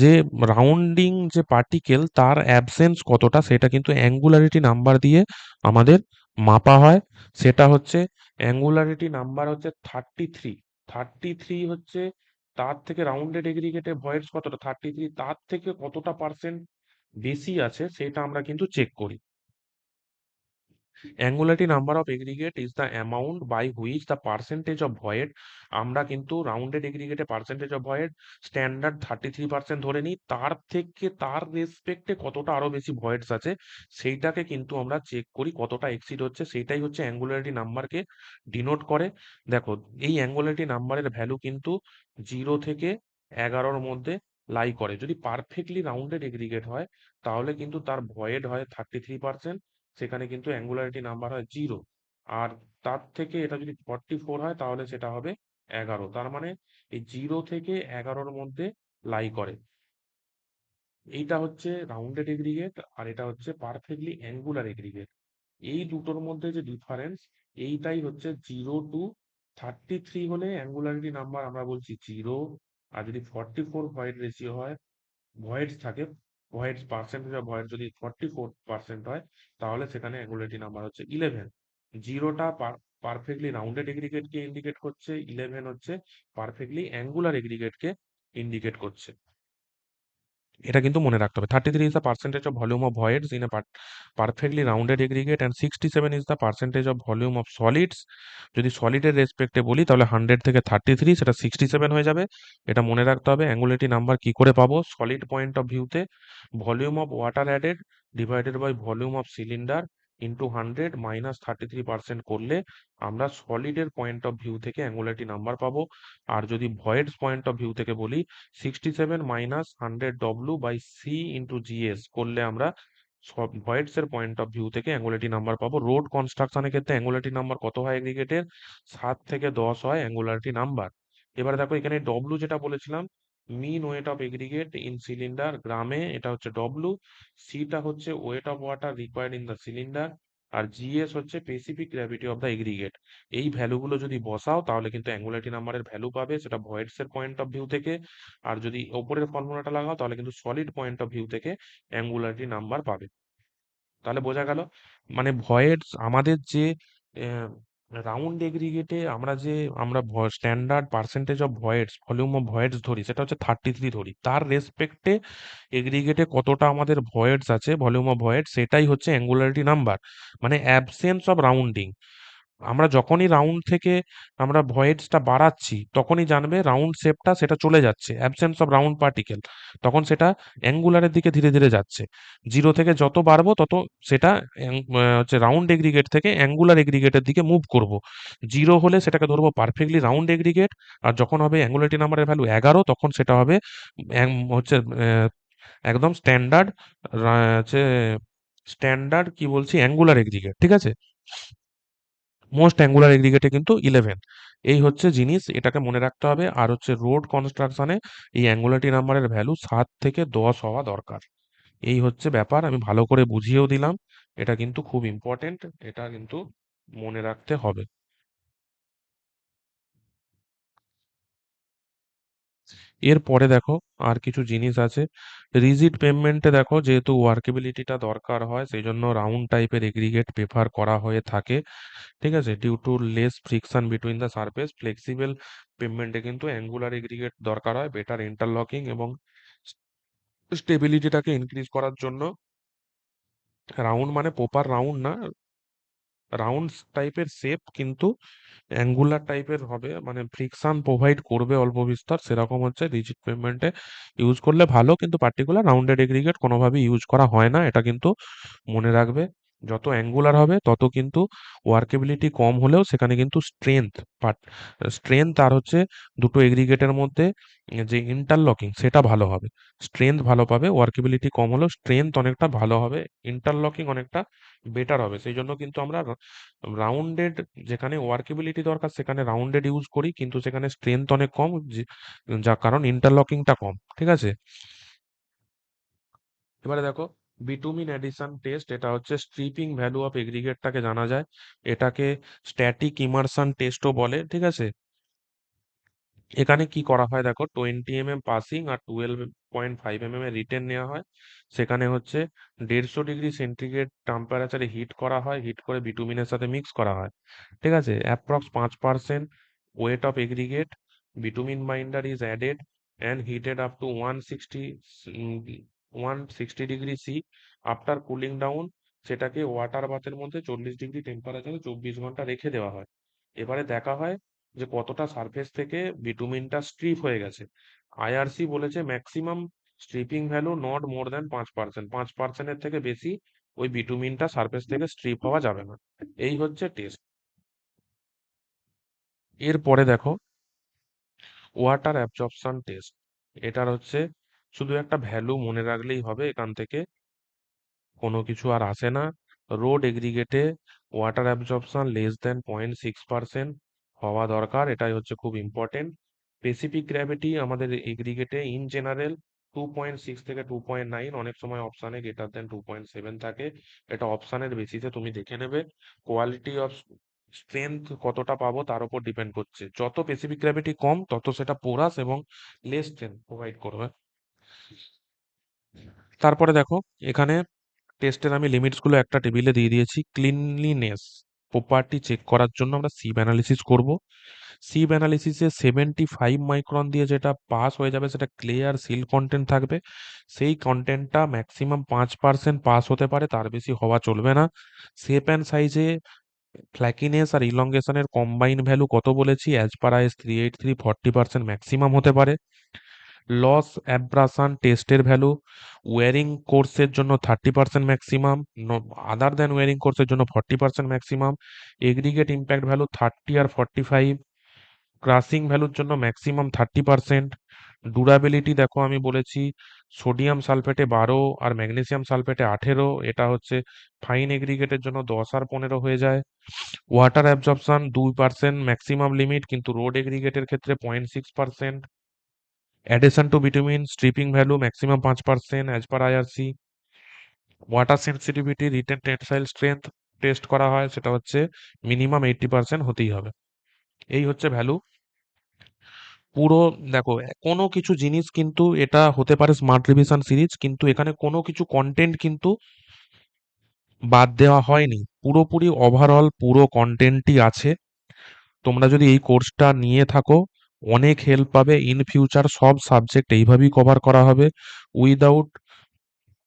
যে রাউন্ডিং যে পার্টিকেল তার অ্যাবসেন্স কতটা সেটা কিন্তু অ্যাঙ্গুলারিটি নাম্বার দিয়ে আমাদের মাপা হয়। সেটা হচ্ছে অ্যাঙ্গুলারিটি নাম্বার হচ্ছে 33। 33 হচ্ছে তার থেকে রাউন্ডেড এগ্রিগেটে ভয়েডস কতটা, 33 তার থেকে কতটা পার্সেন্ট বেশি আছে সেটা আমরা কিন্তু চেক করি। Angularity number of aggregate is the amount by which the percentage of void, আমরা কিন্তু রাউন্ডেড এগ্রিগেটে পার্সেন্টেজ অফ ভয়েড স্ট্যান্ডার্ড 33% ধরে নিই, তার থেকে তার রেসপেক্টে কতটা আরো বেশি ভয়েডস আছে সেইটাকে কিন্তু আমরা চেক করি, কতটা এক্সিড হচ্ছে, সেইটাই হচ্ছে অ্যাঙ্গুলারিটি নাম্বারকে ডিনোট করে। দেখো এই অ্যাঙ্গুলারিটি নাম্বারের ভ্যালু কিন্তু 0 থেকে 11-র মধ্যে লাই করে। যদি পারফেক্টলি রাউন্ডেড এগ্রিগেট হয় তাহলে কিন্তু তার ভয়েড হয় 33%, সেখানে কিন্তু অ্যাঙ্গুলারিটি নাম্বার হয় 0। আর তার থেকে এটা যদি 44 হয় তাহলে সেটা হবে 11। তার মানে এই 0 থেকে 11-র মধ্যে লাই করে। এইটা হচ্ছে রাউন্ডেড এগ্রিগেট আর এটা হচ্ছে পারফেক্টলি অ্যাঙ্গুলার এগ্রিগেট। এই দুটোর মধ্যে যে ডিফারেন্স, এইটাই হচ্ছে 0 to 33 হলে অ্যাঙ্গুলারিটি নাম্বার আমরা বলছি 0। আর যদি 44 ভয়েড রেশিও হয়, ভয়েডস থাকে, ভয়েডস পার্সেন্টেজ অফ ভয়েড যদি 44% হয় তাহলে সেখানে অ্যাঙ্গুলারিটি নাম্বার হচ্ছে 11। 0টা পারফেক্টলি রাউন্ডেড এগ্রিগেটকে ইন্ডিকেট করছে, 11 হচ্ছে পারফেক্টলি অ্যাঙ্গুলার এগ্রিগেটকে ইন্ডিকেট করছে। এটা কিন্তু মনে রাখতে হবে। 33 is the percentage of volume of voids in a perfectly rounded aggregate and 67 is the percentage of volume of solids। যদি সলিডের রেসপেক্টে বলি তাহলে 100 থেকে 33 সেটা 67 হয়ে যাবে। এটা মনে রাখতে হবে। অ্যাঙ্গুলারিটি নাম্বার কি করে পাবো? সলিড পয়েন্ট অফ ভিউতে volume of water added divided by volume of cylinder into 100 minus 33% করলে আমরা সলিডের পয়েন্ট অফ ভিউ থেকে অ্যাঙ্গুলারিটি নাম্বার পাবো। আর যদি ভয়েডস পয়েন্ট অফ ভিউ থেকে বলি 67 মাইনাস 100 W/C × GS করলে আমরা সব ভয়েডস এর পয়েন্ট অফ ভিউ থেকে অ্যাঙ্গুলারিটি নাম্বার পাবো। রোড কনস্ট্রাকশনের ক্ষেত্রে অ্যাঙ্গুলারিটি নাম্বার কত হয় এগ্রিগেটের? 7 থেকে 10 হয় অ্যাঙ্গুলারিটি নাম্বার। এবারে দেখো এখানে ডব্লু যেটা বলেছিলাম, mean weight of aggregate in cylinder গ্রামে, এটা হচ্ছে ডব্লু। সিটা হচ্ছে weight of water required in the cylinder. আর জিএস হচ্ছে specific gravity of the aggregate. এই ভ্যালুগুলো যদি বসাও তাহলে কিন্তু অ্যাঙ্গুলারিটি নাম্বারের ভ্যালু পাবে, সেটা ভয়েডস এর পয়েন্ট অফ ভিউ থেকে। আর যদি ওপরের ফর্মুলাটা লাগাও তাহলে কিন্তু সলিড পয়েন্ট অফ ভিউ থেকে অ্যাঙ্গুলারিটি নাম্বার পাবে। তাহলে বোঝা গেল, মানে ভয়েডস আমাদের যে রাউন্ড এগ্রিগেটে আমরা standard percentage of voids volume of voids ধরি সেটা হচ্ছে 33 ধরি, তার রেসপেক্টে এগ্রিগেটে কতটা আমাদের ভয়েডস আছে ভলিউম অফ ভয়েডস সেটাই হচ্ছে অ্যাঙ্গুলারিটি নাম্বার, মানে অ্যাবসেন্স অফ রাউন্ডিং। আমরা যখনই রাউন্ড থেকে আমরা ভয়েডসটা বাড়াচ্ছি তখনই জানবে রাউন্ড শেপটা সেটা চলে যাচ্ছে, অ্যাবসেন্স অফ রাউন্ড পার্টিকেল, তখন সেটা অ্যাঙ্গুলারের দিকে ধীরে ধীরে যাচ্ছে। জিরো থেকে যত বাড়বো তত সেটা হচ্ছে রাউন্ড এগ্রিগেট থেকে অ্যাঙ্গুলার এগ্রিগেটের দিকে মুভ করব। জিরো হলে সেটাকে ধরবো পারফেক্টলি রাউন্ড এগ্রিগেট, আর যখন হবে অ্যাঙ্গুলারিটি নাম্বারের ভ্যালু 11 তখন সেটা হবে হচ্ছে একদম স্ট্যান্ডার্ড, হচ্ছে স্ট্যান্ডার্ড কি বলছি অ্যাঙ্গুলার এগ্রিগেট, ঠিক আছে। মোস্ট অ্যাঙ্গুলার এগ্রিগেটে কিন্তু 11। এই হচ্ছে জিনিস, এটাকে মনে রাখতে হবে। আর হচ্ছে রোড কনস্ট্রাকশনে এই অ্যাঙ্গুলারিটি নাম্বারের ভ্যালু 7 থেকে 10 হওয়া দরকার। এই হচ্ছে ব্যাপার, আমি ভালো করে বুঝিয়েও দিলাম। এটা কিন্তু খুব ইম্পর্টেন্ট, এটা কিন্তু মনে রাখতে হবে। এরপরে দেখো আর কিছু জিনিস আছে। রিজিড পেভমেন্টে দেখো যেহেতু ওয়ার্কেবিলিটিটা দরকার হয় সেই জন্য রাউন্ড টাইপের এগ্রিগেট প্রেফার করা হয়ে থাকে, ঠিক আছে। Due to less friction between the surface, flexible পেভমেন্টে কিন্তু অ্যাঙ্গুলার এগ্রিগেট দরকার হয় বেটার ইন্টারলকিং এবং স্টেবিলিটিটাকে ইনক্রিজ করার জন্য। রাউন্ড মানে প্রপার রাউন্ড না, রাউন্ড টাইপের শেপ কিন্তু অ্যাঙ্গুলার টাইপের হবে, মানে ফ্রিকশন প্রোভাইড করবে অল্প বিস্তর, সেরকম হচ্ছে রিজিড পেভমেন্টে ইউজ করলে ভালো, কিন্তু পার্টিকুলার রাউন্ডেড এগ্রিগেট কোনোভাবেই ইউজ করা হয় না, এটা কিন্তু মনে রাখবে। যত অ্যাঙ্গুলার হবে তত কিন্তু ওয়ার্কেবিলিটি কম হলেও সেখানে কিন্তু স্ট্রেংথ আর হচ্ছে দুটো এগ্রিগেটের মধ্যে যে ইন্টারলকিং সেটা ভালো হবে। স্ট্রেংথ ভালো পাবে, ওয়ার্কেবিলিটি কম হলেও স্ট্রেংথ অনেকটা ভালো হবে, ইন্টারলকিং অনেকটা বেটার হবে। সেই জন্য কিন্তু আমরা রাউন্ডেড, যেখানে ওয়ার্কেবিলিটি দরকার সেখানে রাউন্ডেড ইউজ করি, কিন্তু সেখানে স্ট্রেংথ অনেক কম, যা কারণ ইন্টারলকিংটা কম, ঠিক আছে। এবারে দেখো বিটুমিন অ্যাডিশন টেস্ট, এটা হচ্ছে স্ট্রিপিং ভ্যালু অফ এগ্রিগেটটাকে জানা যায়, এটাকে স্ট্যাটিক ইমারশন টেস্টও বলে, ঠিক আছে। এখানে কি করা হয় দেখো, 20 mm পাসিং আর 12.5 mm এর রিটেন নেওয়া হয়। সেখানে হচ্ছে 150 ডিগ্রি সেন্টিগ্রেড টেম্পারেচারে হিট করা হয়, হিট করে বিটুমিনের সাথে মিক্স করা হয়, ঠিক আছে। Approx 5% weight of aggregate bitumen binder is added and heated up to 160 degree C. After cooling down সেটাকে ওয়াটার বাথের মধ্যে 40 ডিগ্রি টেম্পারেচারে 24 ঘন্টা রেখে দেওয়া হয়। এবারে দেখা হয় যে কতটা সারফেস থেকে বিটুমিনটা স্ট্রিপ হয়ে গেছে। আইআরসি বলেছে maximum stripping value not more than 5%, 5%-এর থেকে বেশি ওই বিটুমিনটা সারফেস থেকে স্ট্রিপ হওয়া যাবে না। এই হচ্ছে টেস্ট। এরপরে দেখো ওয়াটার অ্যাবজর্পশন টেস্ট, এটার হচ্ছে শুধু একটা ভ্যালু মনে রাখলেই হবে, এখান থেকে কোনো কিছু আর আসে না। রোড এগ্রিগেটে ওয়াটার অ্যাবজর্পশন লেস দেন 0.6% হওয়া দরকার, এটাই হচ্ছে খুব ইম্পর্টেন্ট। স্পেসিফিক গ্র্যাভিটি আমাদের এগ্রিগেটে ইন জেনারেল 2.6 থেকে 2.9, অনেক সময় অপশানে গ্রেটার দেন 2.7 থাকে, এটা অপশানের বেসিসে তুমি দেখে নেবে। কোয়ালিটি অফ স্ট্রেংথ কতটা পাবো তার উপর ডিপেন্ড করছে, যত স্পেসিফিক গ্র্যাভিটি কম তত সেটা পোরাস এবং লেস স্ট্রেংথ প্রোভাইড করবে। তারপরে দেখো এখানে টেস্টের আমি লিমিটসগুলো একটা টেবিলে দিয়ে দিয়েছি। ক্লিনলিনেস প্রপার্টি চেক করার জন্য আমরা সিব অ্যানালিসিস করব। সিব অ্যানালিসিসে 75 মাইক্রন দিয়ে যেটা পাস হয়ে যাবে সেটা ক্লিয়ার সিল কন্টেন্ট থাকবে, সেই কন্টেন্টটা ম্যাক্সিমাম 5% পাস হতে পারে, তার বেশি হওয়া চলবে না। শেপ অ্যান্ড সাইজে ফ্ল্যাকিনেস আর ইলংগেশনের কম্বাইন ভ্যালু কত বলেছি, অ্যাজ পার আইএস 383 40% ম্যাক্সিমাম হতে পারে। লস অ্যাব্রাশন টেস্টের ভ্যালু ওয়ারিং কোর্সের জন্য 30% ম্যাক্সিমাম, আদার দেন ওয়ারিং কোর্সের জন্য 40% ম্যাক্সিমাম। এগ্রিগেট ইম্প্যাক্ট ভ্যালু 30 আর 45, ক্রাসিং ভ্যালুর জন্য ম্যাক্সিমাম 30%। ডুরাবিলিটি দেখো আমি বলেছি সোডিয়াম সালফেটে 12 আর ম্যাগনেসিয়াম সালফেটে 18, এটা হচ্ছে ফাইন এগ্রিগেটের জন্য 10 আর 15 হয়ে যায়। ওয়াটার অ্যাবজর্পশন 2% ম্যাক্সিমাম লিমিট, কিন্তু রোড এগ্রিগেটের ক্ষেত্রে 0.6%। Addition to bitumen stripping value maximum 5% as per IRC. Water sensitivity written tensile strength test করা হয়, সেটা হচ্ছে মিনিমাম 80% হতেই হবে। এই হচ্ছে ভ্যালু পুরো। দেখো কোনো কিছু জিনিস কিন্তু এটা হতে পারে স্মার্ট রিভিশন সিরিজ, কিন্তু এখানে কোনো কিছু কন্টেন্ট কিন্তু বাদ দেওয়া হয়নি, পুরোপুরি ওভারঅল পুরো কন্টেন্টই আছে। তোমরা যদি এই কোর্সটা নিয়ে থাকো অনেক হেল্প পাবে, ইন ফিউচার সব সাবজেক্ট এইভাবেই কভার করা হবে উইদাউট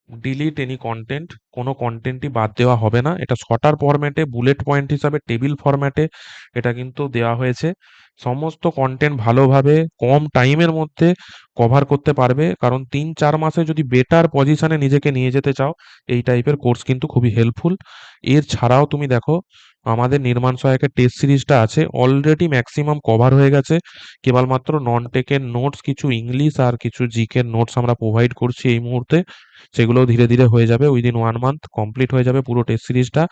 ডিলিট এনি কন্টেন্ট, কোনো কন্টেন্টই বাদ দেওয়া হবে না। এটা শর্টার ফরম্যাটে বুলেট পয়েন্ট হিসাবে টেবিল ফরম্যাটে এটা কিন্তু দেওয়া হয়েছে। সমস্ত কন্টেন্ট ভালোভাবে কম টাইমের মধ্যে কভার করতে পারবে, কারণ 3-4 মাসে যদি বেটার পজিশনে নিজেকে নিয়ে যেতে চাও, এই টাইপের কোর্স কিন্তু খুবই হেল্পফুল। এর ছাড়াও তুমি দেখো, আমাদের নির্মাণ সহায়কের টেস্ট সিরিজটা আছে, অলরেডি ম্যাক্সিমাম কভার হয়ে গেছে। কেবলমাত্র নন টেকের নোটস, কিছু ইংলিশ আর কিছু জিকের নোটস আমরা প্রোভাইড করছি এই মুহূর্তে। সেগুলোও ধীরে ধীরে হয়ে যাবে, উইদিন 1 মান্থ কমপ্লিট হয়ে যাবে পুরো টেস্ট সিরিজটা।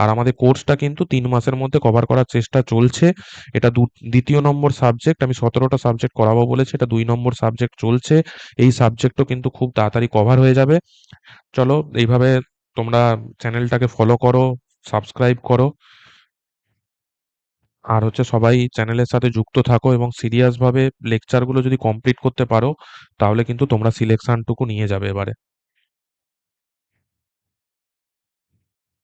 আর আমাদের কোর্সটা কিন্তু 3 মাসের মধ্যে কভার করার চেষ্টা চলছে। এটা দ্বিতীয় নম্বর সাবজেক্ট, আমি 17টা সাবজেক্ট করাবো বলেছি, এটা 2 নম্বর সাবজেক্ট চলছে। এই সাবজেক্টও কিন্তু খুব তাড়াতাড়ি কভার হয়ে যাবে। চলো, এইভাবে তোমরা চ্যানেলটাকে ফলো করো, সাবস্ক্রাইব করো, আর সবাই চ্যানেলের সাথে যুক্ত থাকো, এবং সিরিয়াসভাবে লেকচারগুলো যদি কমপ্লিট করতে পারো, তাহলে কিন্তু তোমরা সিলেকশনটুকু নিয়ে যাবে এবারে।